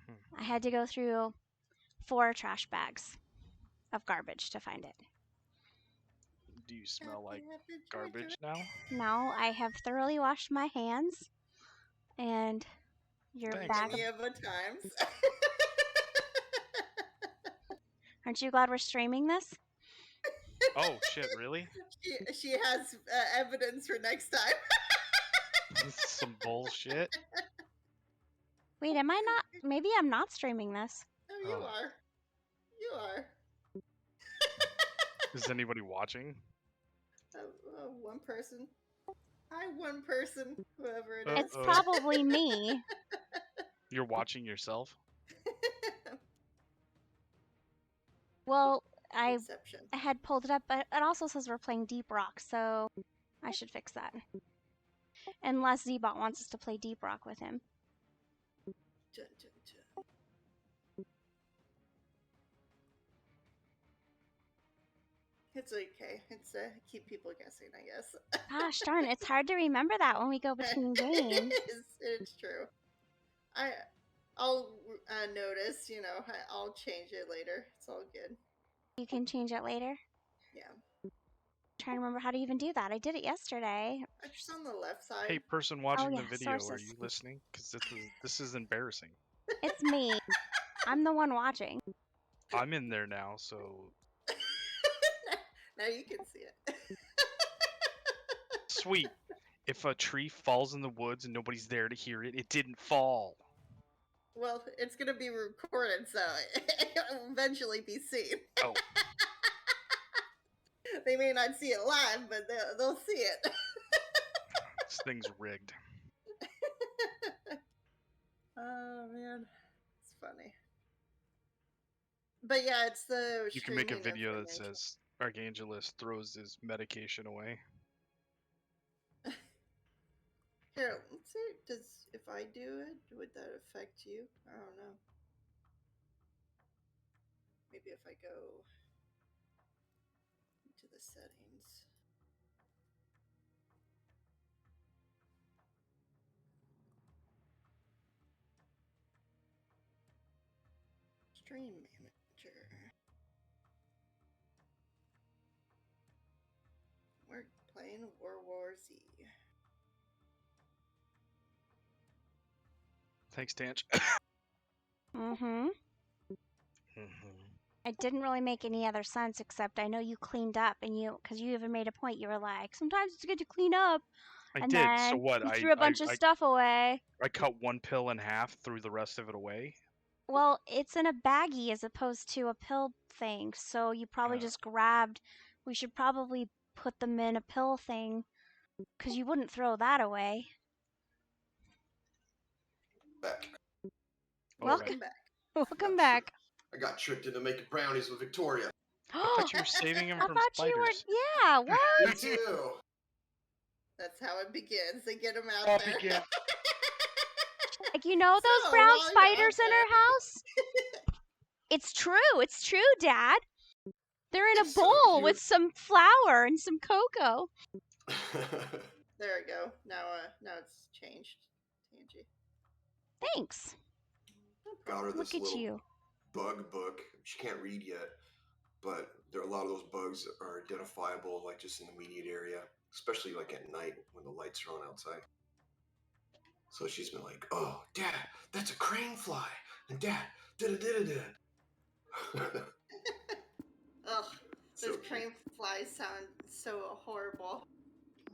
Hmm. I had to go through 4 trash bags of garbage to find it. Do you smell like Happy garbage now? No, I have thoroughly washed my hands, and your Thanks. bag of... Many of the times. Aren't you glad we're streaming this? Oh shit! Really? She has evidence for next time. This is some bullshit. Wait, am I not? Maybe I'm not streaming this. Oh, you are. You are. Is anybody watching? One person. Hi, one person, whoever it is. It's probably me. You're watching yourself? Well, I Inception. had pulled it up, but it also says we're playing Deep Rock, so I should fix that. Unless Zbot wants us to play Deep Rock with him. Dun, dun, dun. It's okay. It's keep people guessing, I guess. Gosh darn, it's hard to remember that when we go between games. It's true. I'll notice, I'll change it later. It's all good. You can change it later? Yeah. I'm trying to remember how to even do that. I did it yesterday. Just on the left side. Hey, person watching yeah, the video, sources. are you listening? Because this is embarrassing. It's me. I'm the one watching. I'm in there now, so Now you can see it. sweet. If a tree falls in the woods and nobody's there to hear it, it didn't fall. Well, it's going to be recorded, so it'll eventually be seen. Oh. They may not see it live, but they'll see it. This thing's rigged. Oh, man. It's funny. But yeah, it's the You can make a streaming video that information. says Archangelus throws his medication away. Here, let's see. If I do it, would that affect you? I don't know. Maybe if I go into the settings. Stream manager. We're playing World War Z. Thanks, Tanch. Mm-hmm. It didn't really make any other sense, except I know you cleaned up, and because you even made a point, you were like, sometimes it's good to clean up. I And did. then So what? you threw a bunch of stuff away. I cut one pill in half, threw the rest of it away. Well, it's in a baggie as opposed to a pill thing, so you probably just grabbed. We should probably put them in a pill thing, because you wouldn't throw that away. Back. Welcome back. Welcome back. I got tricked into making brownies with Victoria. I thought you were saving him I from thought spiders. you were. Yeah, what? Me too. That's how it begins. They get them out All there. begin. Like, you know those So, brown while you're spiders out in our house? It's true. It's true, Dad. They're in a It's so bowl cute. with some flour and some cocoa. There we go. Now it's changed. Tangy. Thanks. Got her this Look at little you. bug book. She can't read yet, but there are a lot of those bugs that are identifiable, like just in the immediate area, especially like at night when the lights are on outside. So she's been like, "Oh, Dad, that's a crane fly," and Dad, da-da-da-da-da. Ugh. So Those cute. crane flies sound so horrible.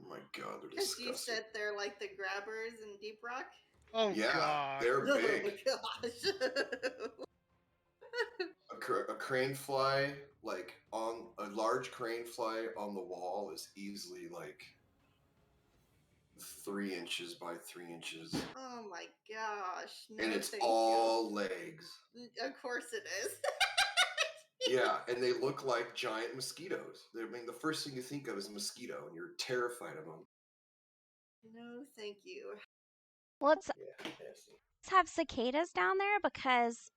Oh my God, they're Because you disgusting. said they're like the grabbers in Deep Rock? Oh Yeah, god. they're Oh big. gosh. A crane fly, like on a large crane fly on the wall, is easily like 3 inches by 3 inches. Oh my gosh. No, And it's thank all legs. you. Of course it is. Yeah, and they look like giant mosquitoes. I mean, the first thing you think of is a mosquito, and you're terrified of them. No, thank you. Well, let's Yeah, nasty. have cicadas down there because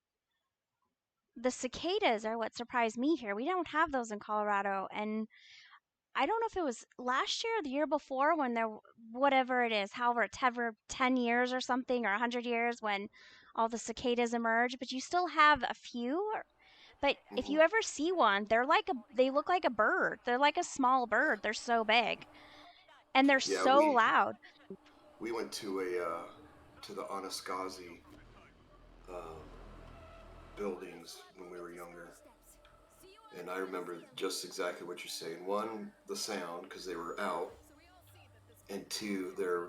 the cicadas are what surprised me here. We don't have those in Colorado, and I don't know if it was last year or the year before when there, whatever it is, however it's ever 10 years or something or 100 years when all the cicadas emerge, but you still have a few. But if you ever see one, they look like a bird. They're like a small bird. They're so big. And they're Yeah, so loud. we went to to the Anasazi buildings when we were younger. And I remember just exactly what you're saying. One, the sound, because they were out. And two, their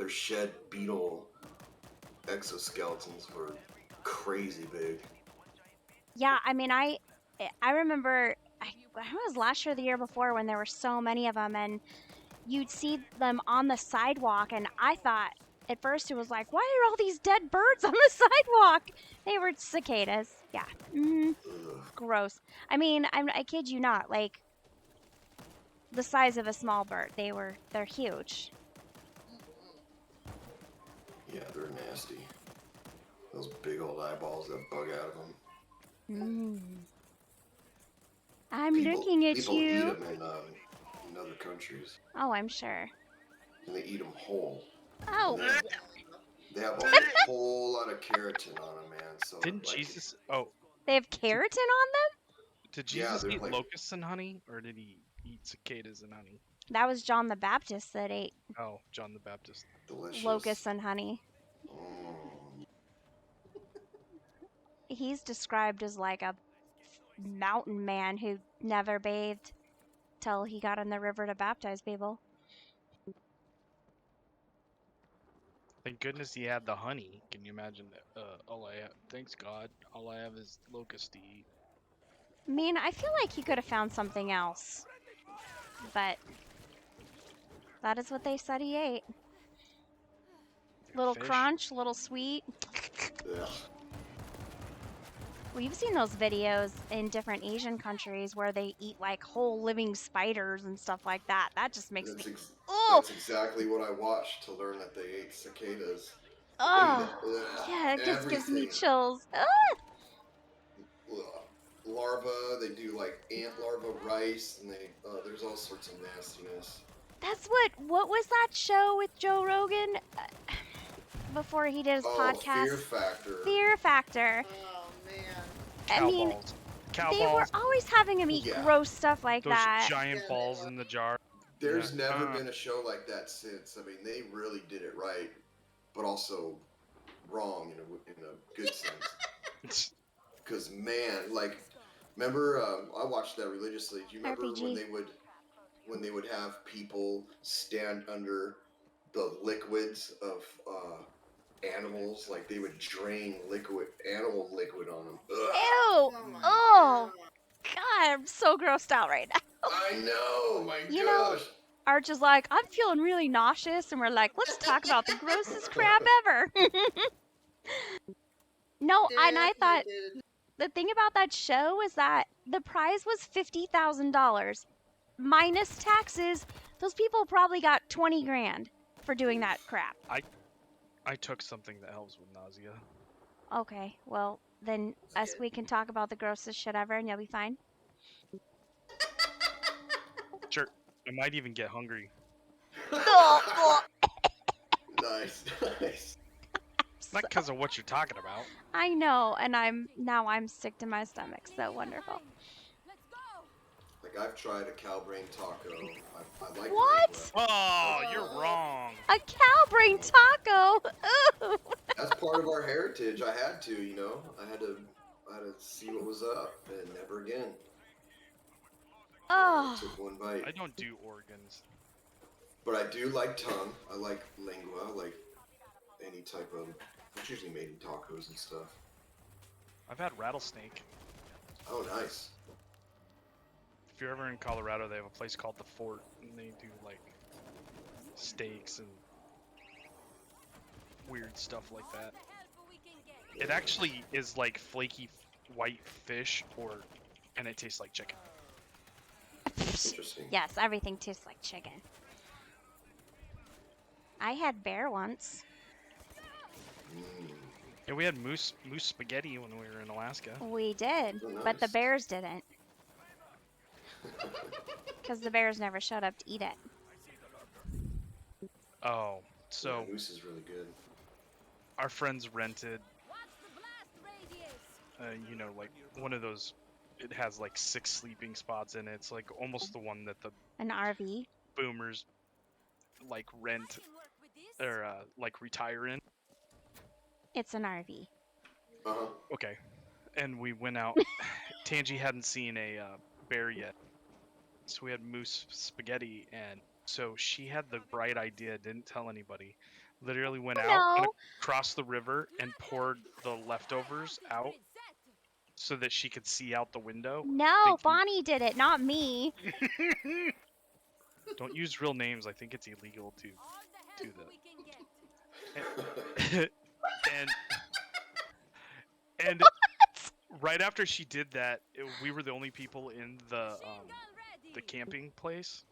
shed beetle exoskeletons were crazy big. Yeah, I mean, I remember I was last year or the year before when there were so many of them, and you'd see them on the sidewalk, and I thought at first it was like, why are all these dead birds on the sidewalk? They were cicadas. Yeah. Gross. I mean, I kid you not, like the size of a small bird. They're huge. Yeah, they're nasty. Those big old eyeballs that bug out of them. I'm looking at People eat you. them in other countries. Oh, I'm sure. And they eat them whole. Oh. They have a whole lot of keratin on them, man. So Didn't like, Jesus? Oh, They have keratin on them? did Yeah, Jesus they're eat like- locusts and honey, or did he eat cicadas and honey? That was John the Baptist that ate Oh, John the Baptist. delicious. locusts and honey. He's described as like a mountain man who never bathed till he got in the river to baptize people. Thank goodness he had the honey. Can you imagine that? Thanks God, all I have is locust to eat. I mean, I feel like he could have found something else. But that is what they said he ate. Little Fish. crunch, little sweet. Yeah. Well, you've seen those videos in different Asian countries where they eat like whole living spiders and stuff like that. That just makes me. That's exactly what I watched to learn that they ate cicadas. Oh, yeah, it just gives me everything. chills. Larva, they do like ant larva rice, and there's all sorts of nastiness. That's what was that show with Joe Rogan before he did his podcast? Fear Factor. Fear Factor. Oh man. I mean, Cow they were balls. always having him eat gross stuff like Those that. giant balls in the jar. There's never been a show like that since. I mean, they really did it right, but also wrong in a good sense. Because man, like, remember I watched that religiously. Do you remember when they would have people stand under the liquids of animals? Like they would drain animal liquid on them. Ugh. Ew! Oh, God, I'm so grossed out right now. I know, my You gosh. know, Arch is like, I'm feeling really nauseous, and we're like, let's talk about the grossest crap ever. No, and I thought the thing about that show is that the prize was $50,000 minus taxes. Those people probably got 20 grand for doing that crap. I took something that helps with nausea. Okay, well, then we can talk about the grossest shit ever and you'll be fine. Sure. I might even get hungry. Nice. Not because of what you're talking about. I know, and I'm sick to my stomach. So wonderful. Like I've tried a cow brain taco. I like What? Oh, you're wrong. A cow brain taco. Ooh. That's part of our heritage. I had to, I had to see what was up, and never again. Oh. I took one bite. I don't do organs. But I do like tongue. I like lingua. I like any type of. It's usually made in tacos and stuff. I've had rattlesnake. Oh, nice. If you're ever in Colorado, they have a place called the Fort, and they do like steaks and weird stuff like that. The help we can get. It actually is like flaky white fish, and it tastes like chicken. Interesting. Yes, everything tastes like chicken. I had bear once. And we had moose spaghetti when we were in Alaska. We did, Oh, but the nice. bears didn't. Because the bears never showed up to eat it. Oh, so Yeah, moose is really good. our friends rented, What's the blast radius? you know, like one of those. It has like 6 sleeping spots in it. It's like almost the one that the An RV. boomers like rent I can work with this. or like retire in. It's an RV. Uh-huh. Okay, and we went out. Tangi hadn't seen a bear yet, so we had moose spaghetti, and so she had the bright idea, didn't tell anybody. Literally went out, went No. across the river, and poured the leftovers out Grid set. so that she could see out the window. No, thinking- Bonnie did it, not me. Don't use real names. I think it's illegal to All the do help that. we can get. and right after she did that, we were the only people in the Machine gun ready. camping place.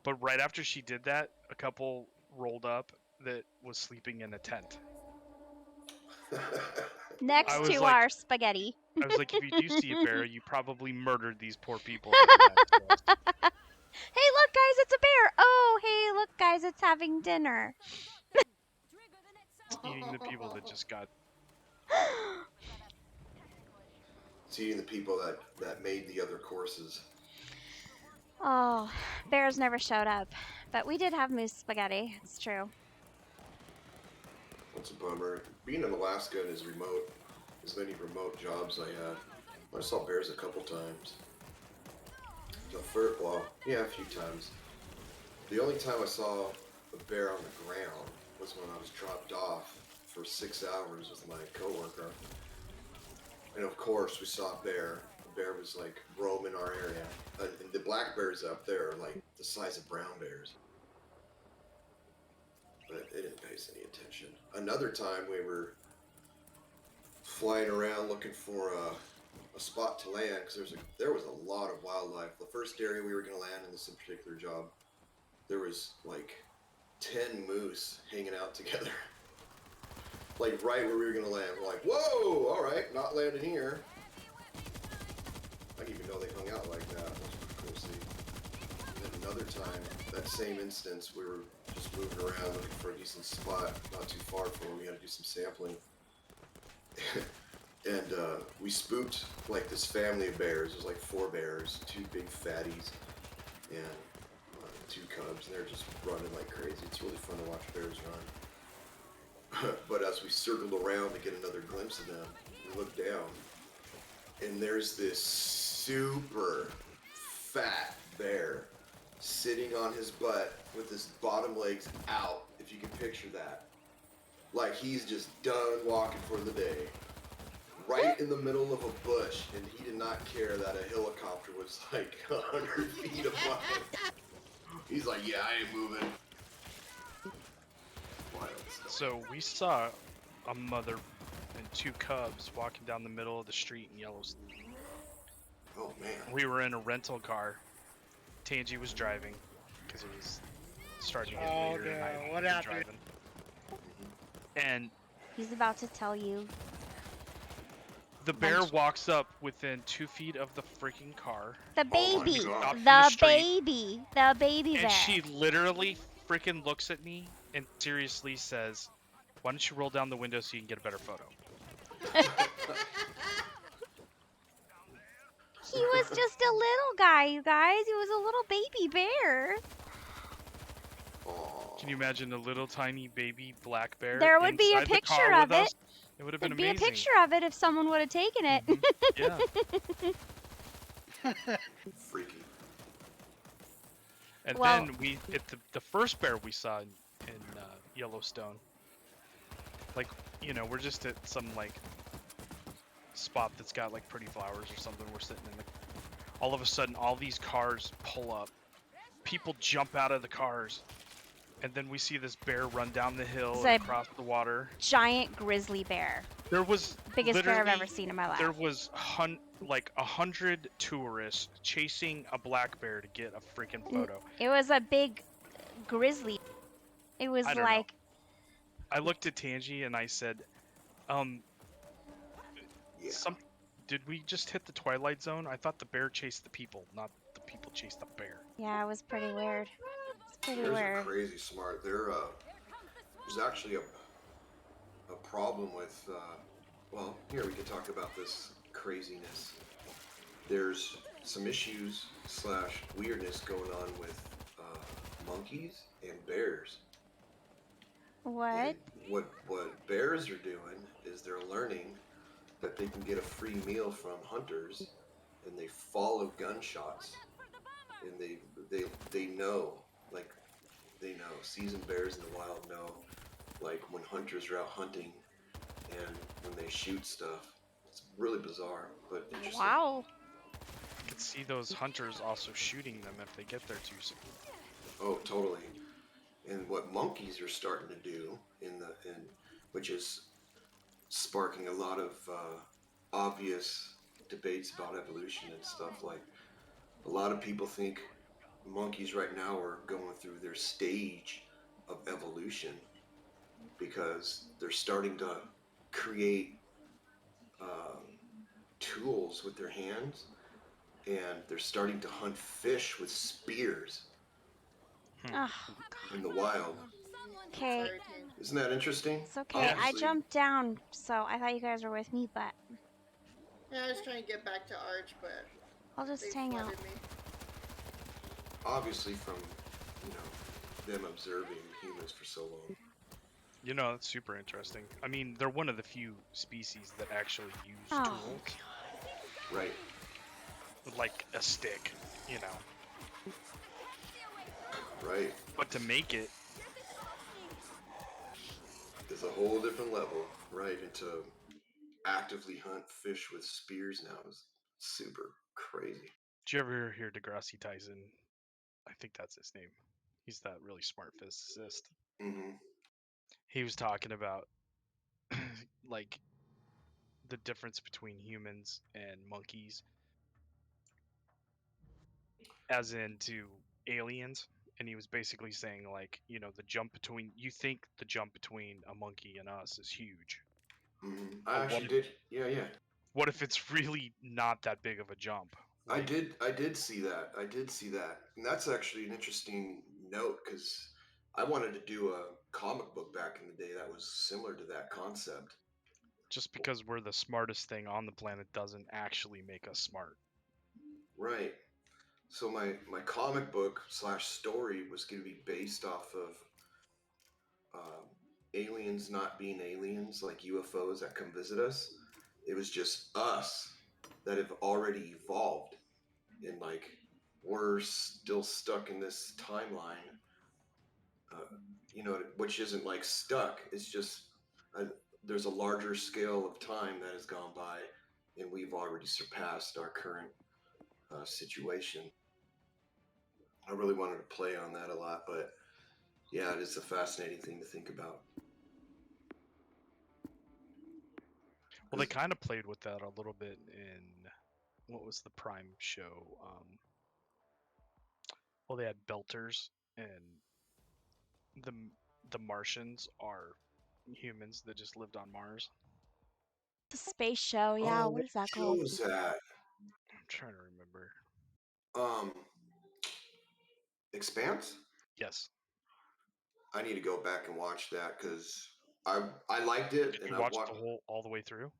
But right after she did that, a couple rolled up that was sleeping in a tent. Next I was to like- our spaghetti. I was like, if you do see a bear, you probably murdered these poor people. that are next to us. Hey, look, guys, it's a bear. Oh, hey, look, guys, it's having dinner. Trigger the net sound. Eating the people that just got. Seeing the people that made the other courses. Oh, bears never showed up. But we did have moose spaghetti. It's true. That's a bummer. Being in Alaska and as many remote jobs I had, I saw bears a couple times. Well, yeah, a few times. The only time I saw a bear on the ground was when I was dropped off for 6 hours with my coworker. And of course, we saw a bear. The bear was like roaming our area. And the black bears up there are like the size of brown bears. But they didn't pay us any attention. Another time we were flying around looking for a spot to land because there was a lot of wildlife. The first area we were going to land in this particular job, there was like 10 moose hanging out together. Like right where we were going to land. We're like, whoa, all right, not landing here. I didn't even know they hung out like that. That was pretty cool to see. And then another time, that same instance, we were just moving around looking for a decent spot, not too far from where we had to do some sampling. And we spooked like this family of bears. There's like 4 bears, 2 big fatties, and 2 cubs, and they're just running like crazy. It's really fun to watch bears run. But as we circled around to get another glimpse of them, we looked down, and there's this super fat bear sitting on his butt with his bottom legs out, if you can picture that. Like he's just done walking for the day. Right in the middle of a bush, and he did not care that a helicopter was like 100 feet above him. He's like, yeah, I ain't moving. Wild stuff. So we saw a mother and 2 cubs walking down the middle of the street in Yellowstone. Oh man. We were in a rental car. Tangi was driving because it was starting to get Oh, later and no. I What was happened? driving. And He's about to tell you. the bear walks up within 2 feet of the freaking car, The Oh my baby. God. Up in The the street. baby. The baby bear. and she literally freaking looks at me and seriously says, "Why don't you roll down the window so you can get a better photo?" He was just a little guy, you guys. He was a little baby bear. Aw. Can you imagine a little tiny baby black bear? There would be a inside the picture car of with it. us? It would have been There'd be amazing. a picture of it if someone would have taken it. Yeah. Freaky. And Well- then the first bear we saw in Yellowstone, like, you know, we're just at some like spot that's got like pretty flowers or something. We're sitting in the. All of a sudden, all these cars pull up. People jump out of the cars, And then we see this bear run down the hill It's and a across the water. giant grizzly bear. There was Biggest bear I've ever literally seen in my life. there was like 100 tourists chasing a black bear to get a freaking photo. It was a big grizzly. It was I don't like know. I looked at Tangi and I said, Yeah. Did we just hit the Twilight Zone? I thought the bear chased the people, not the people chased the bear. yeah, it was pretty weird. It's pretty Bears are weird. crazy smart. There's actually a problem with. Well, here we can talk about this craziness. There's some issues / weirdness going on with monkeys and bears. What? And what bears are doing is they're learning that they can get a free meal from hunters, and they follow gunshots, and they know, like, they know. Seasoned bears in the wild know, like, when hunters are out hunting and when they shoot stuff. It's really bizarre, but interesting. Wow. I could see those hunters also shooting them if they get there too soon. Oh, totally. And what monkeys are starting to do which is sparking a lot of obvious debates about evolution and stuff. Like, a lot of people think monkeys right now are going through their stage of evolution because they're starting to create tools with their hands, and they're starting to hunt fish with spears Oh, in the wild. okay. Sorry, Tane. Isn't that interesting? It's okay. I Obviously, jumped down, so I thought you guys were with me, but Yeah, I was trying to get back to Arch, but I'll just they hang out. flooded me. obviously from, you know, them observing humans for so long. You know, it's super interesting. I mean, they're one of the few species that actually use Oh, tools, Right. like a stick, you know. Right. But to make it, There's a whole different level, right? And to actively hunt fish with spears now is super crazy. did you ever hear Degrassi Tyson? I think that's his name. He's that really smart physicist. Mm-hmm. He was talking about like the difference between humans and monkeys, as into aliens. And he was basically saying, like, you know, you think the jump between a monkey and us is huge. Mm-hmm. But I actually did. Yeah. What if it's really not that big of a jump? I did see that. And that's actually an interesting note, because I wanted to do a comic book back in the day that was similar to that concept. Just because we're the smartest thing on the planet doesn't actually make us smart. Right. So my comic book / story was going to be based off of aliens not being aliens, like UFOs that come visit us. It was just us that have already evolved, and, like, we're still stuck in this timeline, you know, which isn't like stuck. It's just there's a larger scale of time that has gone by, and we've already surpassed our current situation. I really wanted to play on that a lot, but yeah, it is a fascinating thing to think about. Well, they kind of played with that a little bit in what was the Prime show? Well, they had Belters, and the the Martians are humans that just lived on Mars. the space show. Yeah, Oh, what what is that show called? was that? I'm trying to remember. Um, Expanse? Yes. I need to go back and watch that, because I liked it, Did and you I watch watched. the all the way through?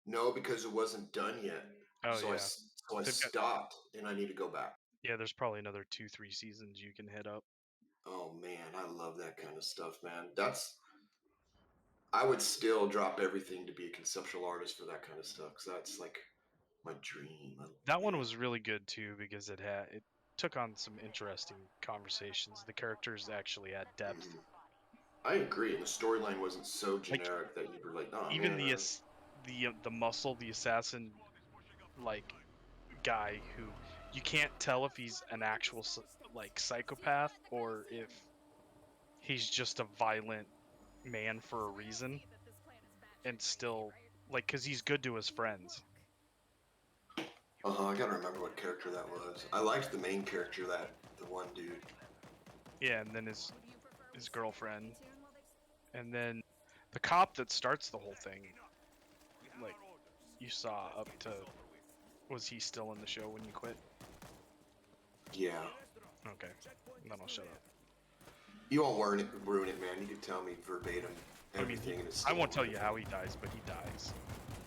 No, because it wasn't done yet. Oh So yeah. I They've got stopped, and I need to go back. Yeah, there's probably another 2-3 seasons you can hit up. Oh man, I love that kind of stuff, man. I would still drop everything to be a conceptual artist for that kind of stuff, because that's like my dream. That one was really good too because it took on some interesting conversations. The characters actually had depth. I agree, and the storyline wasn't so Like generic that you were like, oh even man. the muscle, the assassin, like guy who you can't tell if he's an actual like psychopath or if he's just a violent man for a reason, and still like because he's good to his friends. I gotta remember what character that was. I liked the main character, the one dude. Yeah, and then his girlfriend, and then the cop that starts the whole thing. Like you saw up to, was he still in the show when you quit? Yeah. Okay, then I'll shut up. You won't ruin it, man. You can tell me verbatim everything. And it's I still won't tell you wonderful. how he dies, but he dies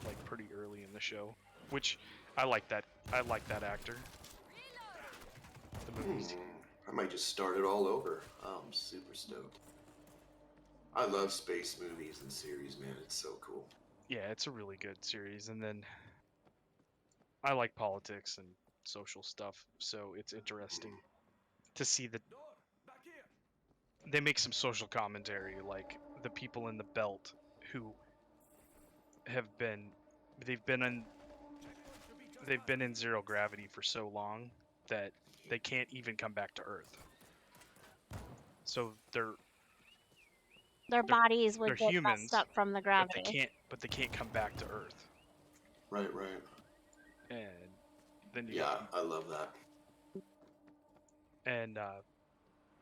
like pretty early in the show, which I like that. I like that actor. The movies. I might just start it all over. I'm super stoked. I love space movies and series, man. It's so cool. Yeah, it's a really good series, and then I like politics and social stuff, so it's interesting to see that they make some social commentary, like the people in the belt who have been they've been in zero gravity for so long that they can't even come back to Earth. So Their bodies they're would get humans, messed up from the gravity. but they can't come back to Earth. Right. And then you Yeah, I love that. and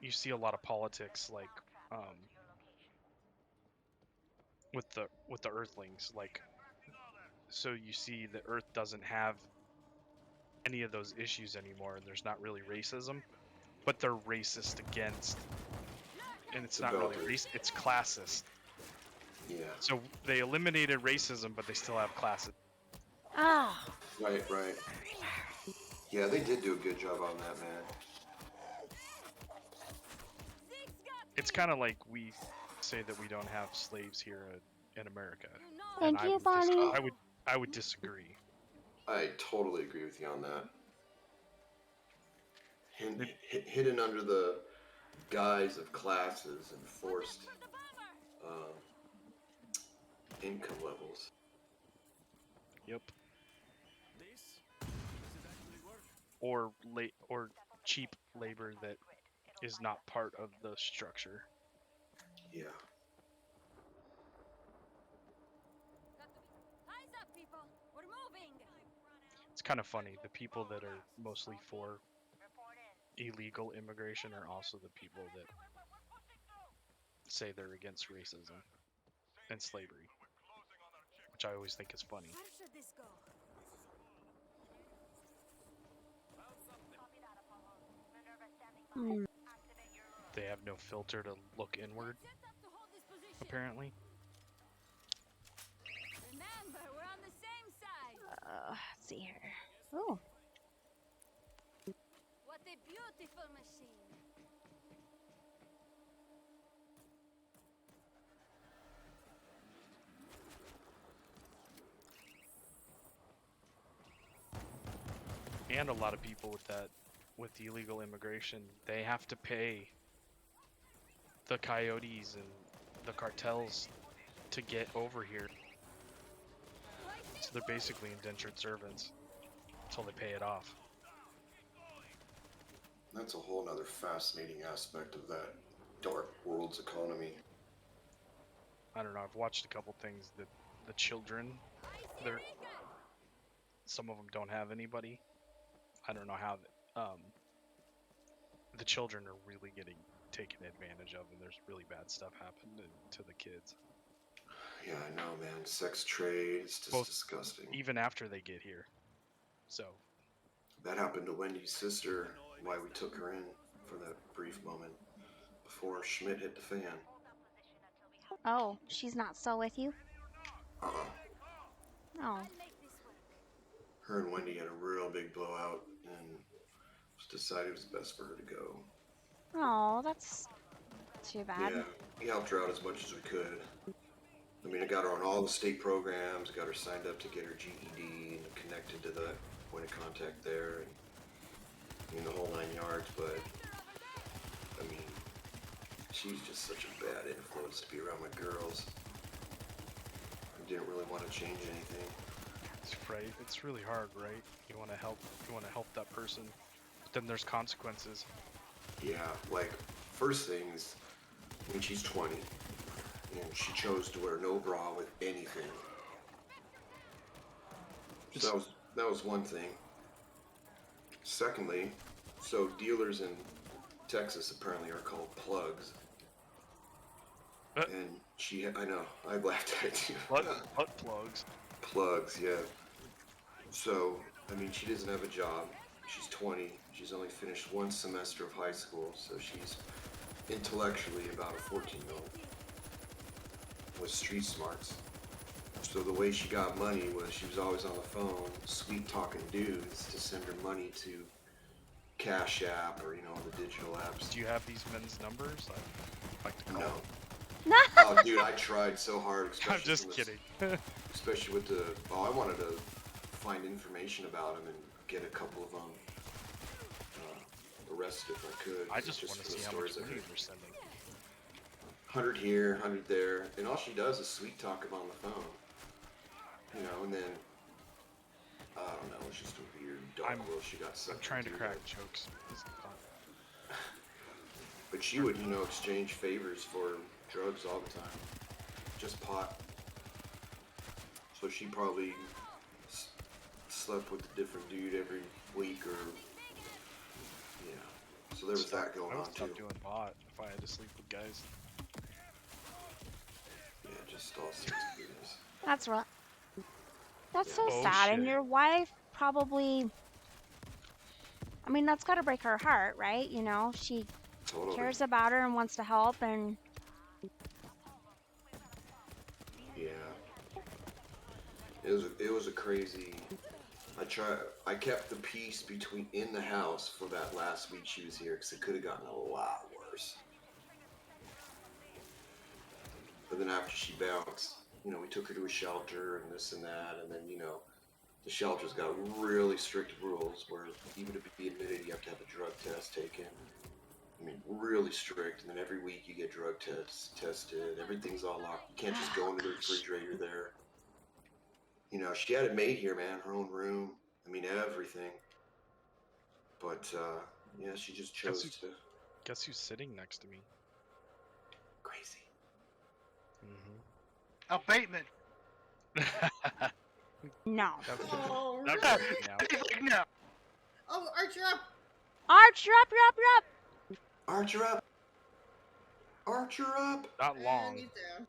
you see a lot of politics, like with the Earthlings, like, so you see the Earth doesn't have any of those issues anymore, and there's not really racism, but they're racist against, and it's The not really Belters. race, it's classist. Yeah. So they eliminated racism, but they still have classism. Ah. Right. Yeah, they did do a good job on that, man. It's kind of like we say that we don't have slaves here in America. Thank you, Bonnie. I would disagree. I totally agree with you on that. Hidden under the guise of classes and forced income levels. Yep. Or cheap labor that is not part of the structure. Yeah. Eyes up, people. We're moving. It's kind of funny. The people that are mostly for illegal immigration are also the people that say they're against racism and slavery, which I always think is funny. Where should this go? They have no filter to look inward, apparently. Remember, we're on the same side. Let's see here. Oh. What a beautiful machine. And a lot of people with the illegal immigration, they have to pay the coyotes and the cartels to get over here. So they're basically indentured servants until they pay it off. That's a whole nother fascinating aspect of that dark world's economy. I don't know, I've watched a couple things that the children, some of them don't have anybody. I don't know how the children are really getting taken advantage of, and there's really bad stuff happening to the kids. Yeah, I know, man. Sex trade, it's just disgusting. Even after they get here. So. That happened to Wendy's sister, why we took her in for that brief moment before Schmidt hit the fan. Oh, she's not still with you? Oh. Her and Wendy had a real big blowout, and just decided it was best for her to go. Oh, that's too bad. Yeah, we helped her out as much as we could. I mean, I got her on all the state programs, got her signed up to get her GED and connected to the point of contact there, and I mean, the whole 9 yards, but I mean, she's just such a bad influence to be around my girls. I didn't really want to change anything. It's right. It's really hard, right? You want to help that person, but then there's consequences. Yeah, like, first things, I mean, she's 20, and she chose to wear no bra with anything. So that was one thing. Secondly, so dealers in Texas apparently are called plugs. And I know, I laughed at you. Butt plugs. Plugs, yeah. So, I mean, she doesn't have a job. She's 20. She's only finished one semester of high school, so she's intellectually about a 14-year-old with street smarts. So the way she got money was she was always on the phone, sweet talking dudes to send her money to Cash App or, you know, the digital apps. Do you have these men's numbers? I'd like to call No. them. Oh, dude, I tried so hard. I'm just kidding. Especially with I wanted to find information about him and get a couple of them arrested if I could. I just want for to the see how much stories money they're sending. 100 here, 100 there, and all she does is sweet talk him on the phone. You know, and then I don't know, it's just a weird dark world she got sucked I'm trying to into. crack jokes. But she would, you know, exchange favors for drugs all the time. Just pot. So she probably slept with a different dude every week or, you know. So there was that going I on would too. stop doing pot if I had to sleep with guys. Yeah, just all sorts of goodness. That's right. That's Yeah. so Oh, sad. shit. And your wife probably, I mean, that's got to break her heart, right? You know, she cares about her and wants to help, and yeah, it was a crazy. I kept the peace in the house for that last week she was here because it could have gotten a lot worse. But then after she bounced, you know, we took her to a shelter and this and that, and then, you know, the shelter's got really strict rules where even to be admitted you have to have a drug test taken. I mean, really strict, and then every week you get drug tested, everything's all locked. You can't just go into the refrigerator there. You know, she had it made here, man, her own room, I mean, everything. But, yeah, she just chose to. Guess who's sitting next to me? Crazy. Al Bateman. no. Oh, That really? freaked me out. He's like, no. Oh, Archer up! Archer up, up, up! Archer up! Archer up! Not long. And he's down.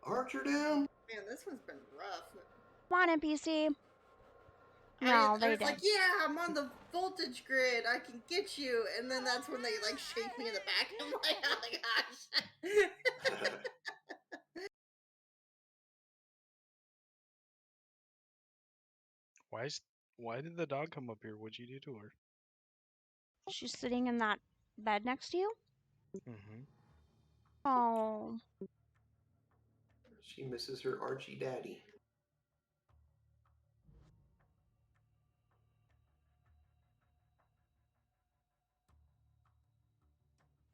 Archer down! Man, this one's been rough. Come on, NPC. No, I they was did. like, yeah, I'm on the voltage grid. I can get you. And then that's when they like shake me in the back. I'm like, oh my gosh. Why did the dog come up here? What'd you do to her? She's sitting in that bed next to you? Mm-hmm. Oh. She misses her Archie daddy.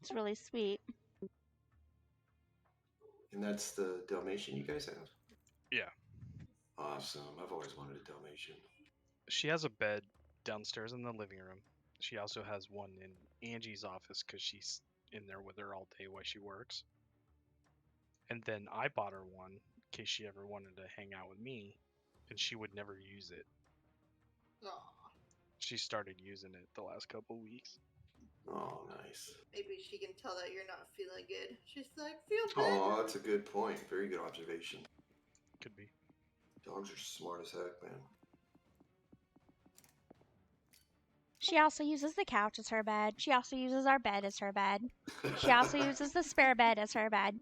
It's really sweet. And that's the Dalmatian you guys have? Yeah. Awesome. I've always wanted a Dalmatian. She has a bed downstairs in the living room. She also has one in Angie's office because she's in there with her all day while she works. And then I bought her one in case she ever wanted to hang out with me, and she would never use it. Aw. She started using it the last couple weeks. Oh, nice. Maybe she can tell that you're not feeling good. She's like, feel better. Oh, that's a good point. Very good observation. Could be. Dogs are smart as heck, man. She also uses the couch as her bed. She also uses our bed as her bed. She also uses the spare bed as her bed.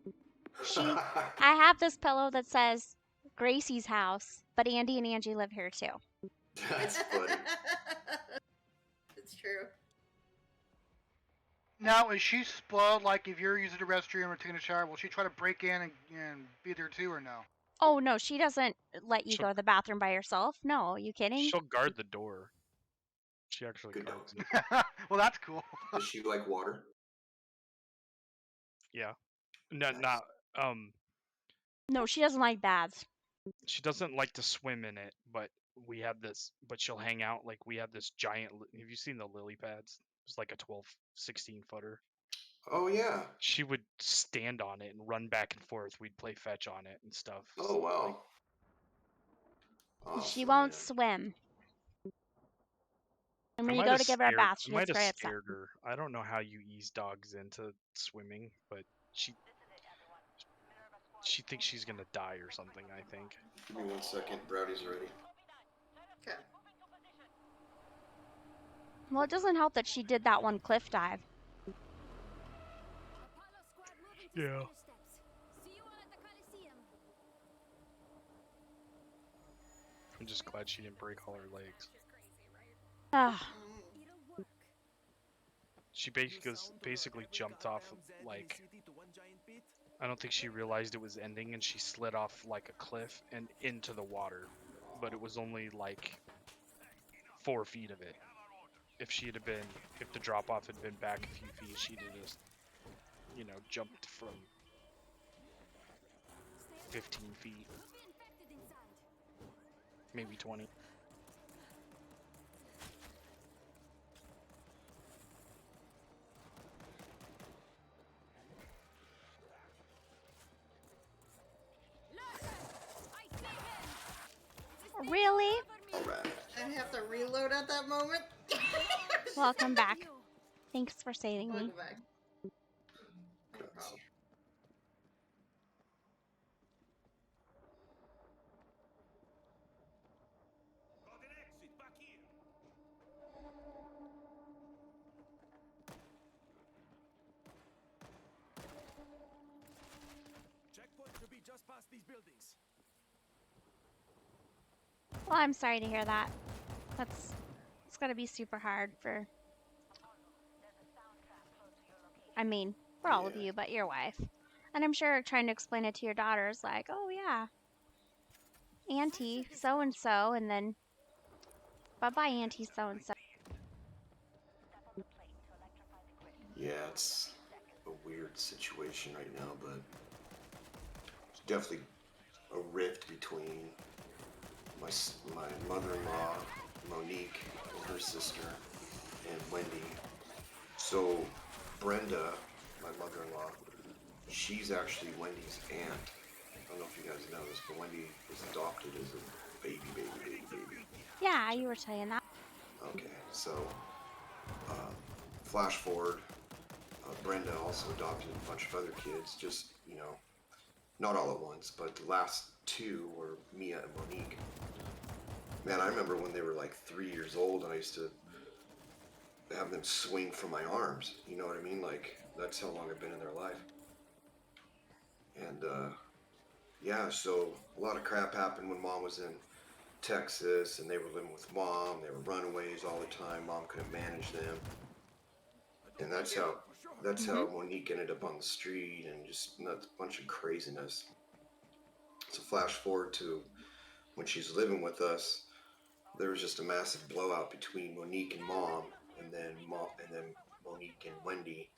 I have this pillow that says Gracie's house, but Andy and Angie live here too. That's funny. It's true. Now, is she spoiled? Like, if you're using the restroom or taking a shower, will she try to break in and be there too, or no? Oh no, she doesn't let you go to the bathroom by yourself. No, are you kidding? She'll guard the door. She actually guards it. Well, that's cool. Does she like water? Yeah. No, Nice. No, she doesn't like baths. She doesn't like to swim in it, but we have this. But she'll hang out. Like, we have this giant. Have you seen the lily pads? It's like a 12, 16 footer. Oh yeah. She would stand on it and run back and forth. We'd play fetch on it and stuff. Oh wow. She Awesome, won't man. swim. And I when you might go have to give her a scared. bath, I she might gets have very upset. scared her. I don't know how you ease dogs into swimming, but she thinks she's gonna die or something. I think. Give me 1 second. Brownies are ready. Okay. Well, it doesn't help that she did that one cliff dive. Apollo squad moving to Yeah. Spanish Steps. See you all at the Coliseum. I'm just glad she didn't break all her legs. Ah, Mm. It'll work. She basically jumped off like. I don't think she realized it was ending, and she slid off like a cliff and into the water. But it was only like 4 feet of it. If the drop off had been back a few feet, she'd have just, jumped from 15 feet, Could be infected inside. maybe 20. I see him. really? All right. I have to reload at that moment. Welcome back. Thanks for saving me. Welcome back. No problem. Got an exit back here. Checkpoint should be just past these buildings. Well, I'm sorry to hear that. It's gotta be super hard for. I mean, for all of Yeah. you, but your wife. And I'm sure trying to explain it to your daughter is like, oh yeah, Auntie so and so, and then bye bye, Auntie so and so. Yeah, it's a weird situation right now, but it's definitely a rift between my mother-in-law, Monique, and her sister, and Wendy. So Brenda, my mother-in-law, she's actually Wendy's aunt. I don't know if you guys know this, but Wendy was adopted as a baby. Yeah, you were saying that. Okay, so flash forward, Brenda also adopted a bunch of other kids, just, not all at once, but the last two were Mia and Monique. Man, I remember when they were like 3 years old, and I used to have them swing from my arms. You know what I mean? Like, that's how long I've been in their life. And, yeah, so a lot of crap happened when Mom was in Texas, and they were living with Mom. They were runaways all the time. Mom couldn't manage them. And that's how Monique ended up on the street, and just a bunch of craziness. So flash forward to when she's living with us, there was just a massive blowout between Monique and Mom, and then Monique and Wendy.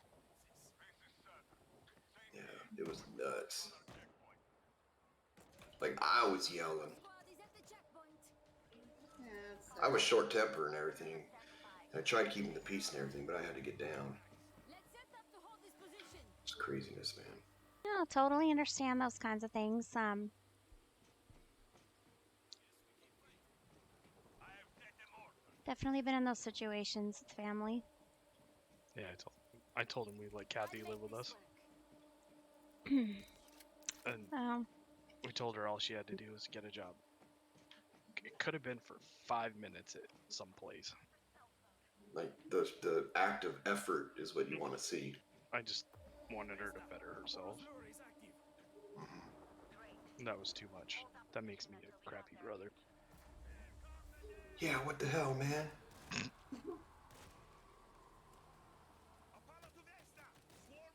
Yeah, it was nuts. Like, I was yelling. Squad is at the checkpoint. Yeah, it's I was short tempered and everything. And I tried keeping the peace and everything, but I had to get down. Let's set up to hold this position. It's craziness, man. No, totally understand those kinds of things. Definitely been in those situations with family. Yeah, I told him we'd let Kathy live with us, and Oh, we told her all she had to do was get a job. It could have been for 5 minutes at some place. Like, the act of effort is what you want to see. I just wanted her to better herself. And that was too much. That makes me a crappy brother. Yeah, what the hell, man?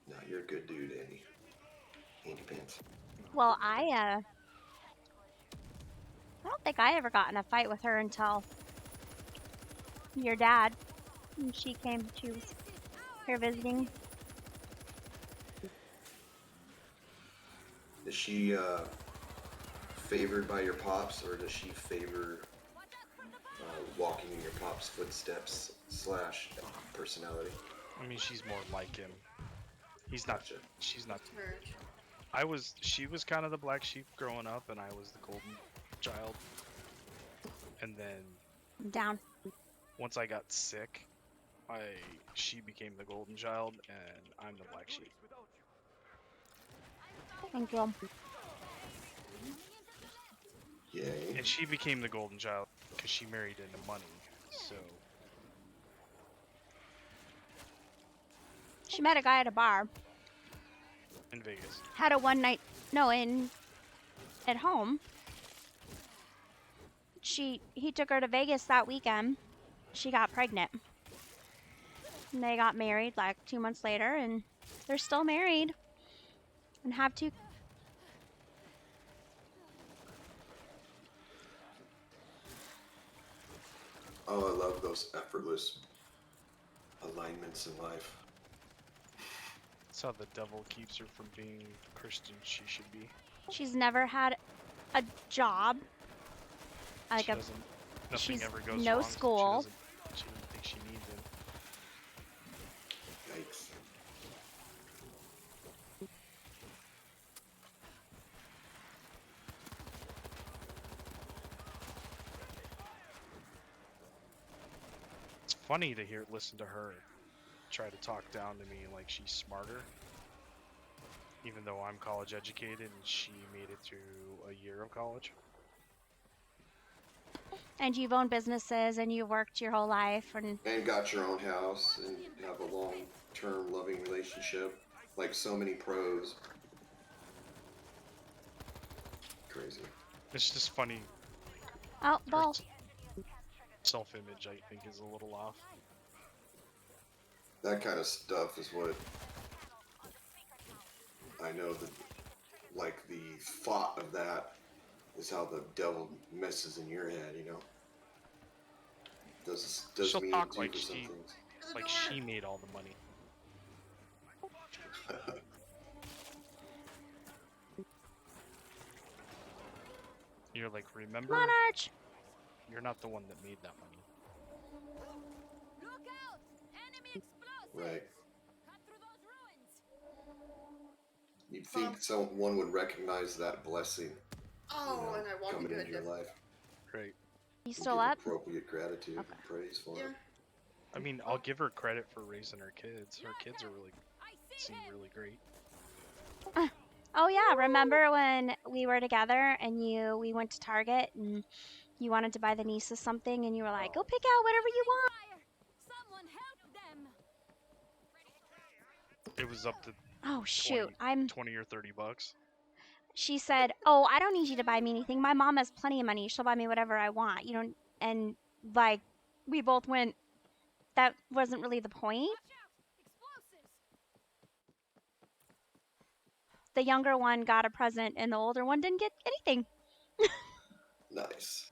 No, you're a good dude, Andy. Andy Pants. well, I don't think I ever got in a fight with her until your dad. When she was here visiting. Is she favored by your pops, or does she favor walking in your pop's footsteps / personality? I mean, she's more like him. He's not. Gotcha. She's not. Merge. She was kind of the black sheep growing up, and I was the golden child. And then I'm down. once I got sick, she became the golden child, and I'm the black sheep. Thank you. Yay. And she became the golden child because she married into money. So She met a guy at a bar. in Vegas. Had a one night, no, at home. He took her to Vegas that weekend. She got pregnant. And they got married like 2 months later, and they're still married and have 2. Oh, I love those effortless alignments in life. That's how the devil keeps her from being the Christian she should be. She's never had a job. Like She doesn't. Nothing she's ever goes no wrong. school. She doesn't think she needs it. Yikes. It's funny to listen to her try to talk down to me like she's smarter. Even though I'm college educated and she made it through a year of college. And you've owned businesses and you've worked your whole life and got your own house and have a long-term loving relationship, like so many pros. Crazy. It's just funny. oh, ball. Self-image, I think, is a little off. That kind of stuff is what I know that, like, the thought of that is how the devil messes in your head, you know? Does She'll me talk too like for some she, things. like she made all the money. You're like, remember? Come on, Arch. You're not the one that made that money. Look out! Enemy explosives! Right. Cut through those ruins. You'd think someone would recognize that blessing, Oh, and I walked coming into into your different. life. Great. You and still give up? appropriate gratitude Okay. and praise for Yeah. it. I mean, I'll give her credit for raising her kids. Her kids are seem really great. Oh yeah, remember when we were together and we went to Target and you wanted to buy the nieces something and you were like, go pick out whatever you want. Fire! Someone help them! It was up to Oh shoot, 20 or 30 bucks. She said, oh, I don't need you to buy me anything. My mom has plenty of money. She'll buy me whatever I want. You don't, and like, we both went, that wasn't really the point. Watch out! Explosives! The younger one got a present and the older one didn't get anything. Nice.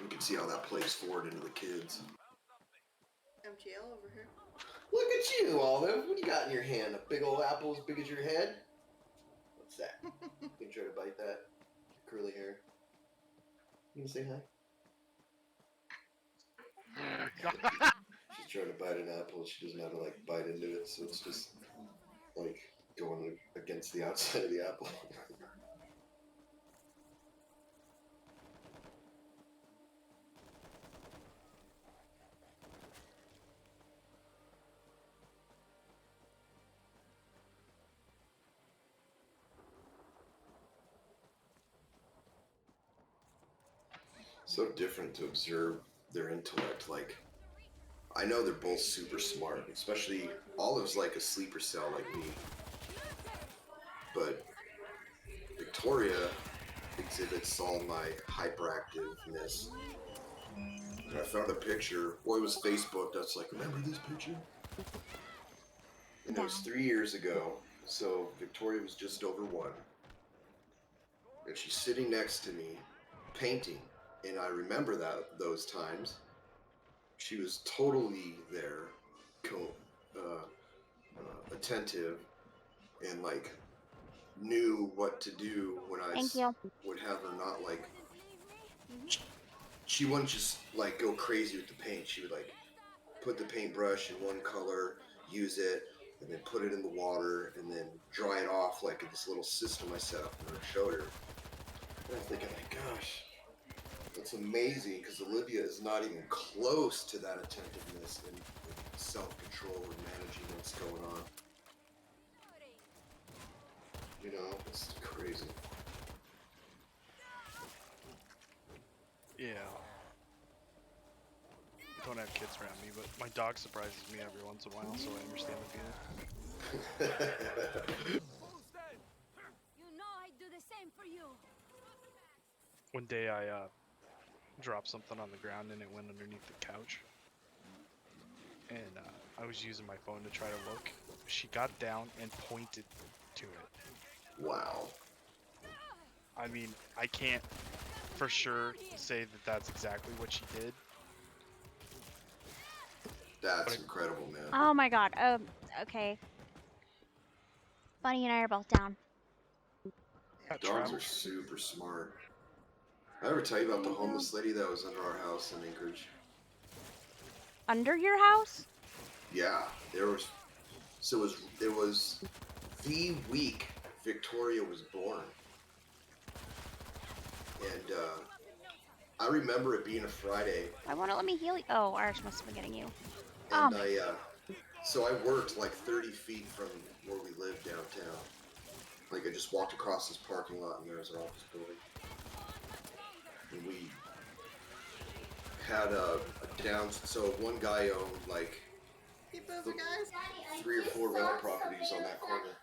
You can see how that plays forward into the kids. MTL over here. Look at you, Olive. What do you got in your hand? A big old apple as big as your head? What's that? You try to bite that? Curly hair. You gonna say hi? She's trying to bite an apple. She doesn't know how to like bite into it, so it's just like going against the outside of the apple. So different to observe their intellect. Like, I know they're both super smart, especially Olive's like a sleeper cell like me. But Victoria exhibits all my hyperactiveness. And I found a picture. Well, it was Facebook. That's like, remember this picture? And it was 3 years ago. So Victoria was just over 1. And she's sitting next to me, painting. And I remember those times. She was totally there, attentive and like knew what to do when I Thank you. would have her not like. She wouldn't just like go crazy with the paint. She would like put the paintbrush in one color, use it, and then put it in the water, and then dry it off like in this little system I set up and I showed her. And I'm thinking, like, gosh, that's amazing because Olivia is not even close to that attentiveness and self-control and managing what's going on. You know, it's crazy. Yeah. Don't have kids around me, but my dog surprises me every once in a while, so I understand the feeling. You know I'd do the same for you. One day I dropped something on the ground and it went underneath the couch. And I was using my phone to try to look. She got down and pointed to it. Wow. I mean, I can't for sure say that that's exactly what she did. That's incredible, man. Oh my god. Okay. Bunny and I are both down. Dogs are super smart. I ever tell you about the homeless lady that was under our house in Anchorage? Under your house? Yeah, there was. So it was the week Victoria was born, and I remember it being a Friday. I want to let me heal you. Oh, Arch must have been getting you. And so I worked like 30 feet from where we lived downtown. Like I just walked across this parking lot and there was our office building. And we had a down. So one guy owned like 3 or 4 rental properties on that corner.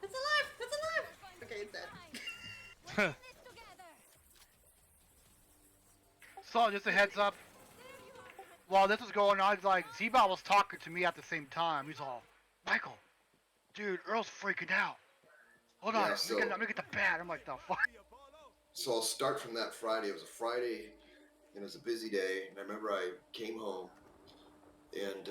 It's alive! It's alive! Okay, it's dead. So, just a heads up. While this was going on, like, Z-Bot was talking to me at the same time. He's all, Michael, dude, Earl's freaking out. Hold on, let me get the bat. I'm like, the fuck? So I'll start from that Friday. It was a Friday, and it was a busy day. And I remember I came home, and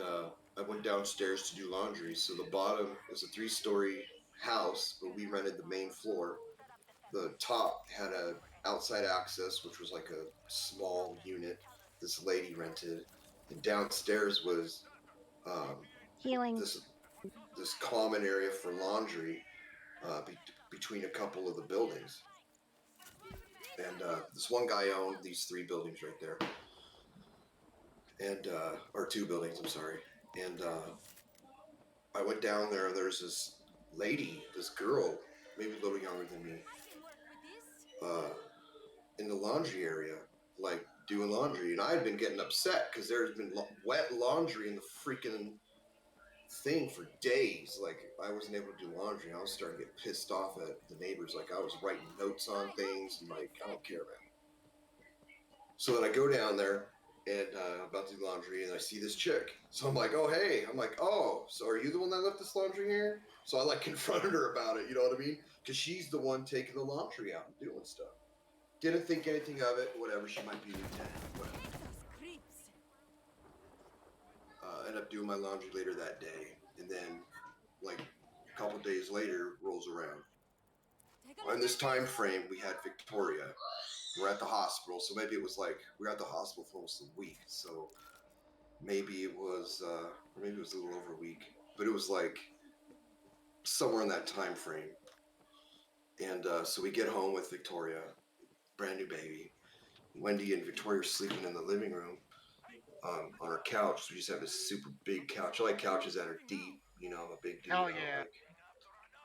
I went downstairs to do laundry. So the bottom is a 3-story house, but we rented the main floor. The top had a outside access, which was like a small unit this lady rented, and downstairs was healing. This common area for laundry between a couple of the buildings. And this one guy owned these 3 buildings right there, and or 2 buildings. I'm sorry. And I went down there, and there's this lady, this girl, maybe a little younger than me, in the laundry area, like doing laundry. And I had been getting upset because there's been wet laundry in the freaking thing for days. Like I wasn't able to do laundry. I was starting to get pissed off at the neighbors. Like I was writing notes on things and like, I don't care, man. So then I go down there and I'm about to do laundry and I see this chick. So I'm like, oh, hey. I'm like, oh, so are you the one that left this laundry here? So I like confronted her about it, you know what I mean? Because she's the one taking the laundry out and doing stuff. Didn't think anything of it, whatever. She might be a lieutenant, whatever. Ended up doing my laundry later that day. And then, like, a couple days later rolls around. In this time frame, we had Victoria. We're at the hospital, so maybe it was like we were at the hospital for almost a week. So maybe it was, or maybe it was a little over a week, but it was like somewhere in that time frame. And so we get home with Victoria, brand new baby. Wendy and Victoria are sleeping in the living room on our couch. So we just have this super big couch. I like couches that are deep, you know, a big dude. Hell yeah. Like,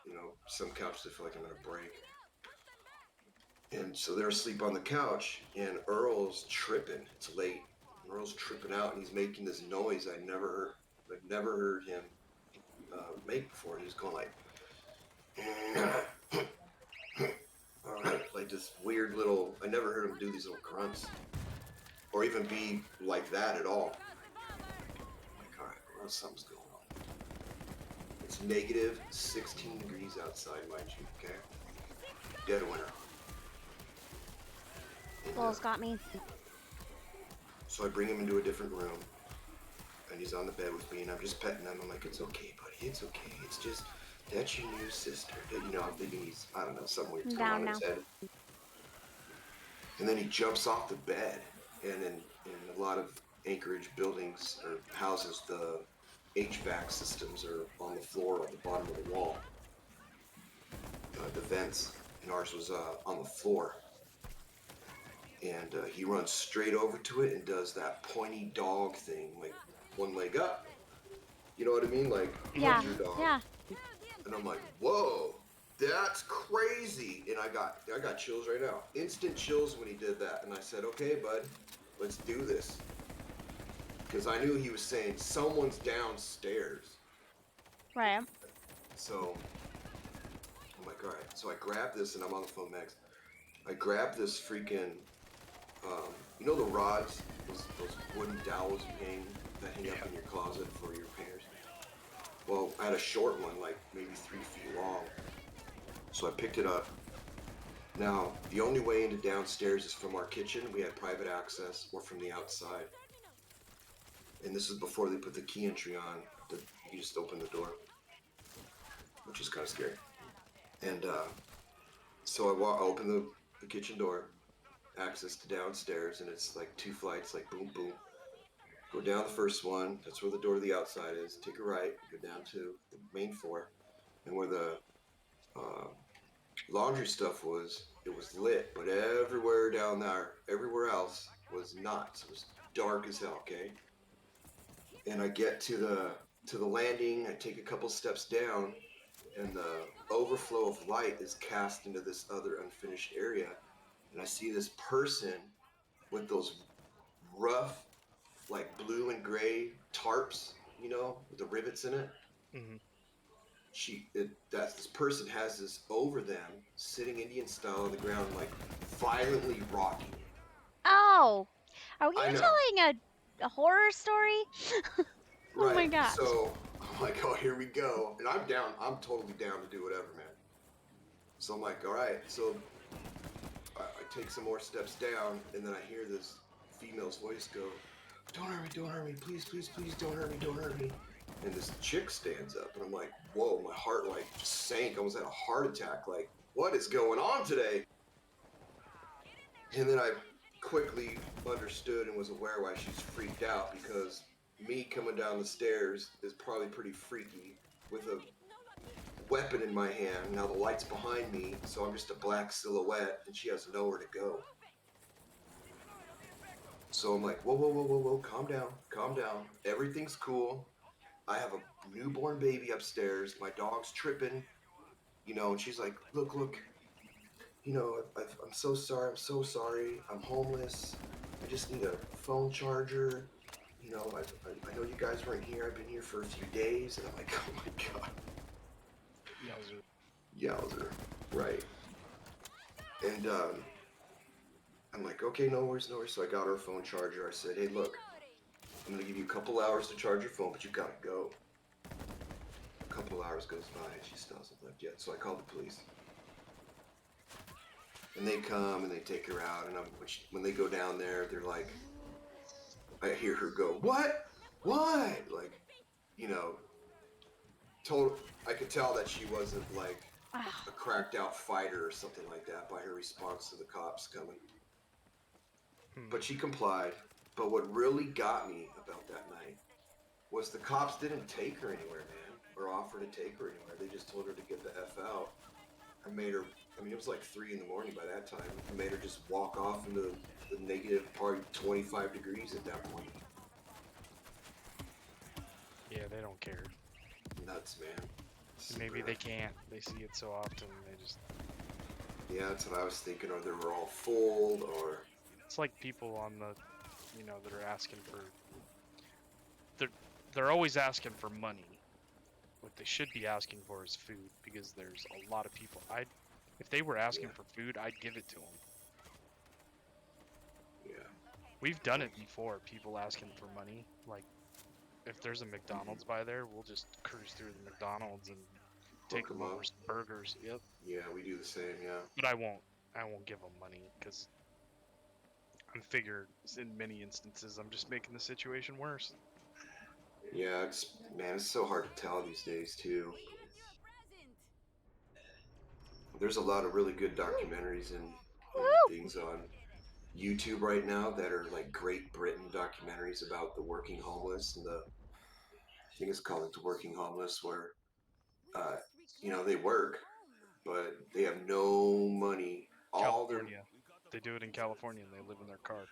you know, some couches I feel like I'm gonna break. And so they're asleep on the couch, and Earl's tripping. It's late. Earl's tripping out, and he's making this noise I've never heard him make before. And he's going like, like this weird little. I never heard him do these little grunts, or even be like that at all. I'm like, all right, well, something's going on. It's negative 16 degrees outside, mind you, okay? Dead of winter. And, Lol's got me. so I bring him into a different room, and he's on the bed with me, and I'm just petting him. I'm like, it's okay, buddy, it's okay. It's just, that's your new sister. You know, I'm thinking he's, I don't know, something weird's I'm going on down in his now. head. And then he jumps off the bed, and in a lot of Anchorage buildings or houses, the HVAC systems are on the floor at the bottom of the wall. The vents, and ours was on the floor. And he runs straight over to it and does that pointy dog thing, like one leg up. You know what I mean? Like Yeah, hunter dog. yeah. And I'm like, whoa, that's crazy. And I got chills right now. Instant chills when he did that. And I said, okay, bud, let's do this. Because I knew he was saying someone's downstairs. Right. So I'm like, all right. So I grab this, and I'm on the phone next. I grab this freaking, you know the rods, those wooden dowels you hang that hang up in your closet for your painters? Well, I had a short one, like maybe 3 feet long. So I picked it up. Now, the only way into downstairs is from our kitchen. We had private access, or from the outside. And this is before they put the key entry on. You just open the door, which is kind of scary. And so I open the kitchen door, access to downstairs, and it's like 2 flights, like boom, boom. Go down the first one, that's where the door to the outside is. Take a right, go down to the main floor, and where the laundry stuff was, it was lit, but everywhere down there, everywhere else was not. So it was dark as hell, okay? And I get to the landing, I take a couple steps down, and the overflow of light is cast into this other unfinished area, and I see this person with those rough, like blue and gray tarps, you know, with the rivets in it. Mm-hmm. This person has this over them, sitting Indian style on the ground, like violently rocking. Oh, are you I know, telling a horror story? Oh my right? gosh. So I'm like, oh, here we go, and I'm down. I'm totally down to do whatever, man. So I'm like, all right. So I take some more steps down, and then I hear this female's voice go, don't hurt me, please, please, please, don't hurt me, don't hurt me. And this chick stands up, and I'm like, whoa, my heart like just sank. I almost had a heart attack. Like, what is going on today? And then I quickly understood and was aware why she's freaked out, because me coming down the stairs is probably pretty freaky with a weapon in my hand. Now the light's behind me, so I'm just a black silhouette, and she has nowhere to go. So I'm like, whoa, whoa, whoa, whoa, whoa, calm down, calm down. Everything's cool. I have a newborn baby upstairs. My dog's tripping, you know, and she's like, look, you know, I'm so sorry. I'm so sorry. I'm homeless. I just need a phone charger. You know, I know you guys weren't here. I've been here for a few days. And I'm like, oh my God. Yowzer. Right. And I'm like, okay, no worries, no worries. So I got her a phone charger. I said, hey, look, I'm going to give you a couple hours to charge your phone, but you got to go. A couple hours goes by and she still hasn't left yet. So I called the police. And they come and they take her out. And when they go down there, they're like, I hear her go, what? Like, you know, I could tell that she wasn't like a cracked out fighter or something like that by her response to the cops coming. But she complied. But what really got me about that night was the cops didn't take her anywhere, man, or offer to take her anywhere. They just told her to get the F out. I made her, I mean, it was like 3 in the morning by that time. I made her just walk off into the negative, probably 25 degrees at that point. Yeah, they don't care. Nuts, man. Maybe they can't. They see it so often, they just... Yeah, that's what I was thinking, or they were all fooled, or... It's like people on the, you know, that are asking for... They're always asking for money. What they should be asking for is food, because there's a lot of people. If they were asking for food, I'd give it to them. Yeah. We've done it before, people asking for money. Like, if there's a McDonald's by there, we'll just cruise through the McDonald's and take Hook them 'em over up. some burgers. Yep. Yeah, we do the same. Yeah. But I won't give them money because I figure in many instances I'm just making the situation worse. Yeah, it's so hard to tell these days too. We got you a present. There's a lot of really good documentaries and Woo! things on YouTube right now that are like Great Britain documentaries about the working homeless and I think it's called like the working homeless where We uh, must reclaim they work home. but they have no money. All their California, they do it in California and they live in their car.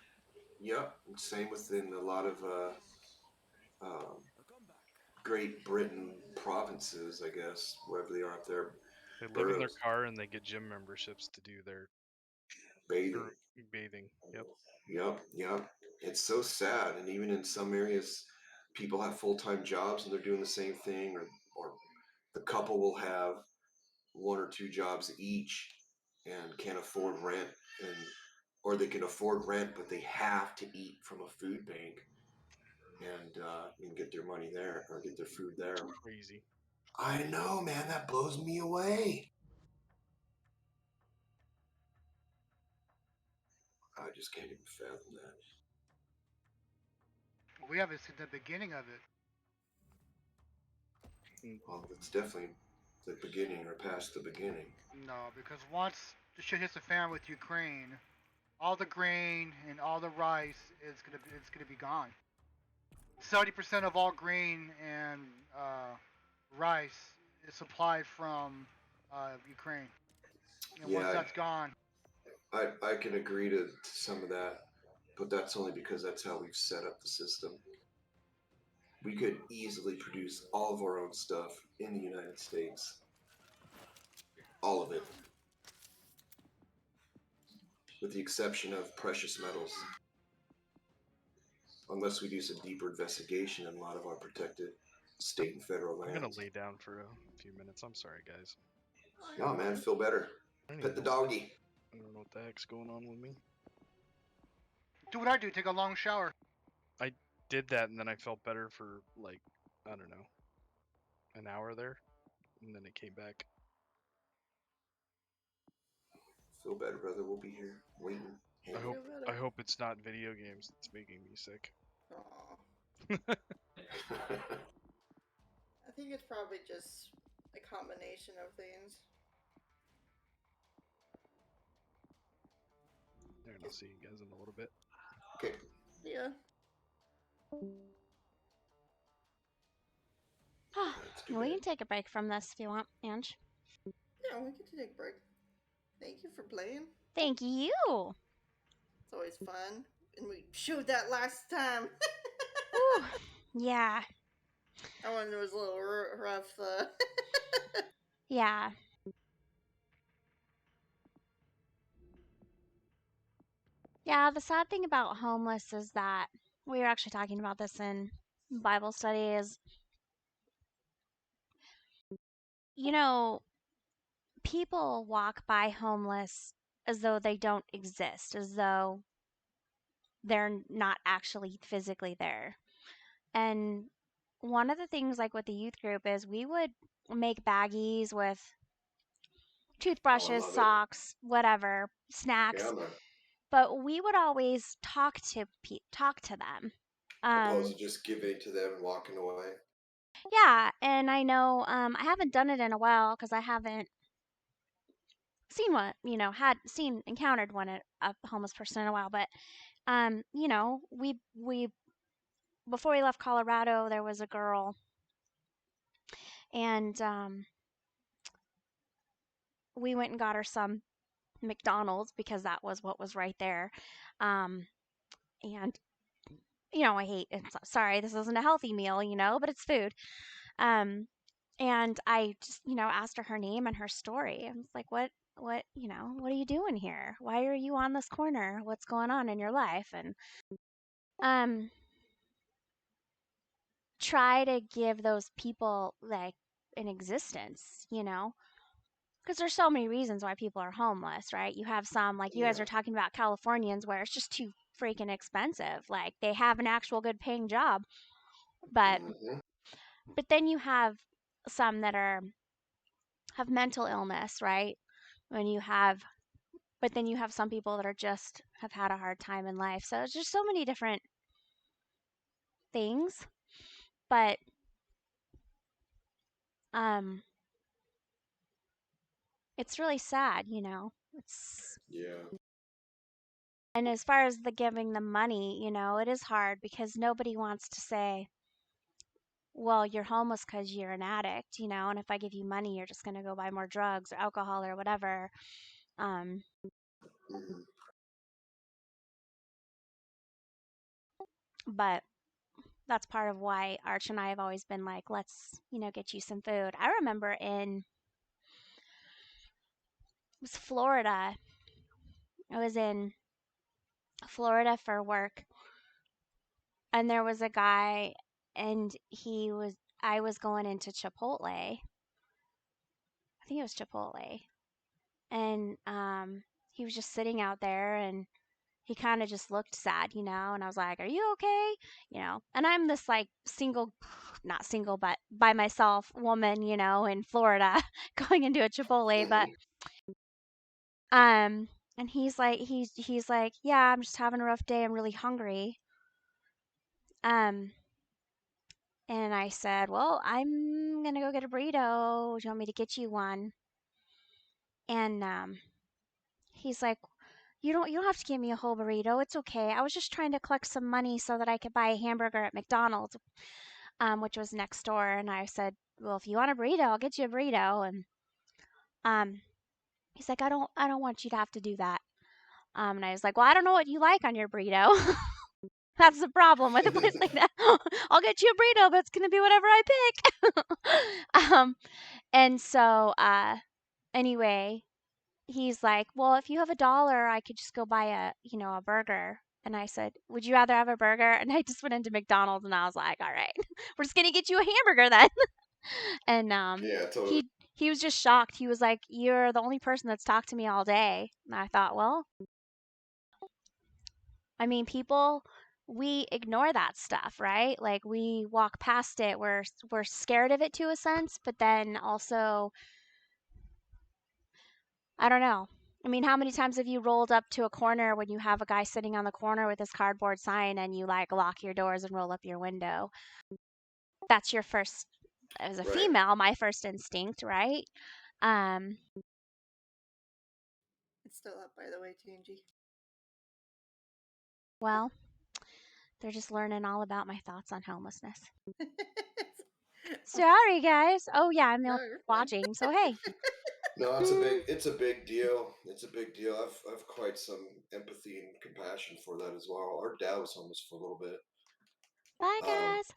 Yep, same within a lot of um, Now come back. Great Britain provinces, I guess, wherever they are up there, They live in their boroughs, car and they get gym memberships to do their bathing. bathing. Yep. Yep, yep. It's so sad, and even in some areas, people have full-time jobs and they're doing the same thing, or the couple will have one or two jobs each and can't afford rent, and or they can afford rent, but they have to eat from a food bank and get their money there or get their food there. Crazy. I know, man. That blows me away. I just can't even fathom that. We haven't seen the beginning of it. Mm, Well, it's definitely the beginning or past the beginning. No, because once the shit hits the fan with Ukraine, all the grain and all the rice it's gonna be gone. 70% of all grain and rice is supplied from Ukraine, and once Yeah, that's gone, I can agree to some of that, but that's only because that's how we've set up the system. We could easily produce all of our own stuff in the United States, all of it, with the exception of precious metals. Unless we do some deeper investigation in a lot of our protected state and federal I'm gonna lands. lay down for a few minutes. I'm sorry, guys. Oh man, feel better. I don't Pet even the know. doggy. I don't know what the heck's going on with me. do what I do: take a long shower. I did that and then I felt better for like I don't know an hour there, and then it came back. Feel better, brother. We'll be here waiting. I Hanging. hope Feel I better. hope it's not video games that's making me sick. Aw. I think it's probably just a combination of things. And I'll see you guys in a little bit. Okay. Yeah. That's too We can bad. take a break from this if you want, Ange. Yeah, we get to take a break. Thank you for playing. Thank you. It's always fun. And we showed that last time. Ooh, yeah, That one was a little rough, though. yeah. Yeah, the sad thing about homeless is that we were actually talking about this in Bible study is, you know, people walk by homeless as though they don't exist, as though they're not actually physically there. And one of the things, like with the youth group, is we would make baggies with Oh, I toothbrushes, love it. socks, whatever, Yeah, snacks, man. but we would always talk to them. Opposed to just giving it to them and walking away. Yeah, and I know I haven't done it in a while because I haven't seen one, encountered a homeless person in a while. But we before we left Colorado, there was a girl, and we went and got her some McDonald's because that was what was right there. And I hate. Sorry, this isn't a healthy meal, but it's food. Um, and I just, asked her name and her story. I was like, what are you doing here? Why are you on this corner? What's going on in your life? And um, try to give those people like an existence, because there's so many reasons why people are homeless, right? You have some, like you guys Yeah. are talking about Californians, where it's just too freaking expensive. Like they have an actual good paying job, But Mm-hmm. but then you have some that have mental illness, right? When you have but then you have some people that are just have had a hard time in life. So it's just so many different things. But um it's really sad, you know. It's Yeah. and as far as the giving them money, you know, it is hard because nobody wants to say, well, you're homeless because you're an addict, you know, and if I give you money, you're just going to go buy more drugs or alcohol or whatever. Um, Mm-hmm. but that's part of why Arch and I have always been like, let's, you know, get you some food. I remember it was Florida. I was in Florida for work, and there was a guy, and I was going into Chipotle. I think it was Chipotle. And he was just sitting out there, and he kind of just looked sad, you know, and I was like, "Are you okay?" You know. And I'm this like single not single but by myself woman, you know, in Florida going into a Chipotle, but Mm-hmm. um and he's like, "Yeah, I'm just having a rough day. I'm really hungry." Um and I said, "Well, I'm going to go get a burrito. Do you want me to get you one?" And he's like, you don't have to give me a whole burrito. It's okay. I was just trying to collect some money so that I could buy a hamburger at McDonald's, which was next door." And I said, "Well, if you want a burrito, I'll get you a burrito." And um, he's like, "I don't want you to have to do that." And I was like, "Well, I don't know what you like on your burrito." That's the problem with a place like that. I'll get you a burrito, but it's gonna be whatever I pick. And so anyway, he's like, "Well, if you have $1, I could just go buy a burger." And I said, "Would you rather have a burger?" And I just went into McDonald's and I was like, "All right, we're just gonna get you a hamburger then." And Yeah, totally. he was just shocked. He was like, "You're the only person that's talked to me all day." And I thought, well, I mean, people we ignore that stuff, right? Like we walk past it. We're scared of it to a sense, but then also I don't know. I mean, how many times have you rolled up to a corner when you have a guy sitting on the corner with his cardboard sign and you like lock your doors and roll up your window? That's your first, as a Right. female, my first instinct, right? Um, It's still up, by the way, TNG. well, they're just learning all about my thoughts on homelessness. Sorry, guys. Oh, yeah, I'm the No, only you're one fine. watching, so hey. No, it's a big deal. It's a big deal. I've quite some empathy and compassion for that as well. Our dad was homeless for a little bit. Bye, Um, guys.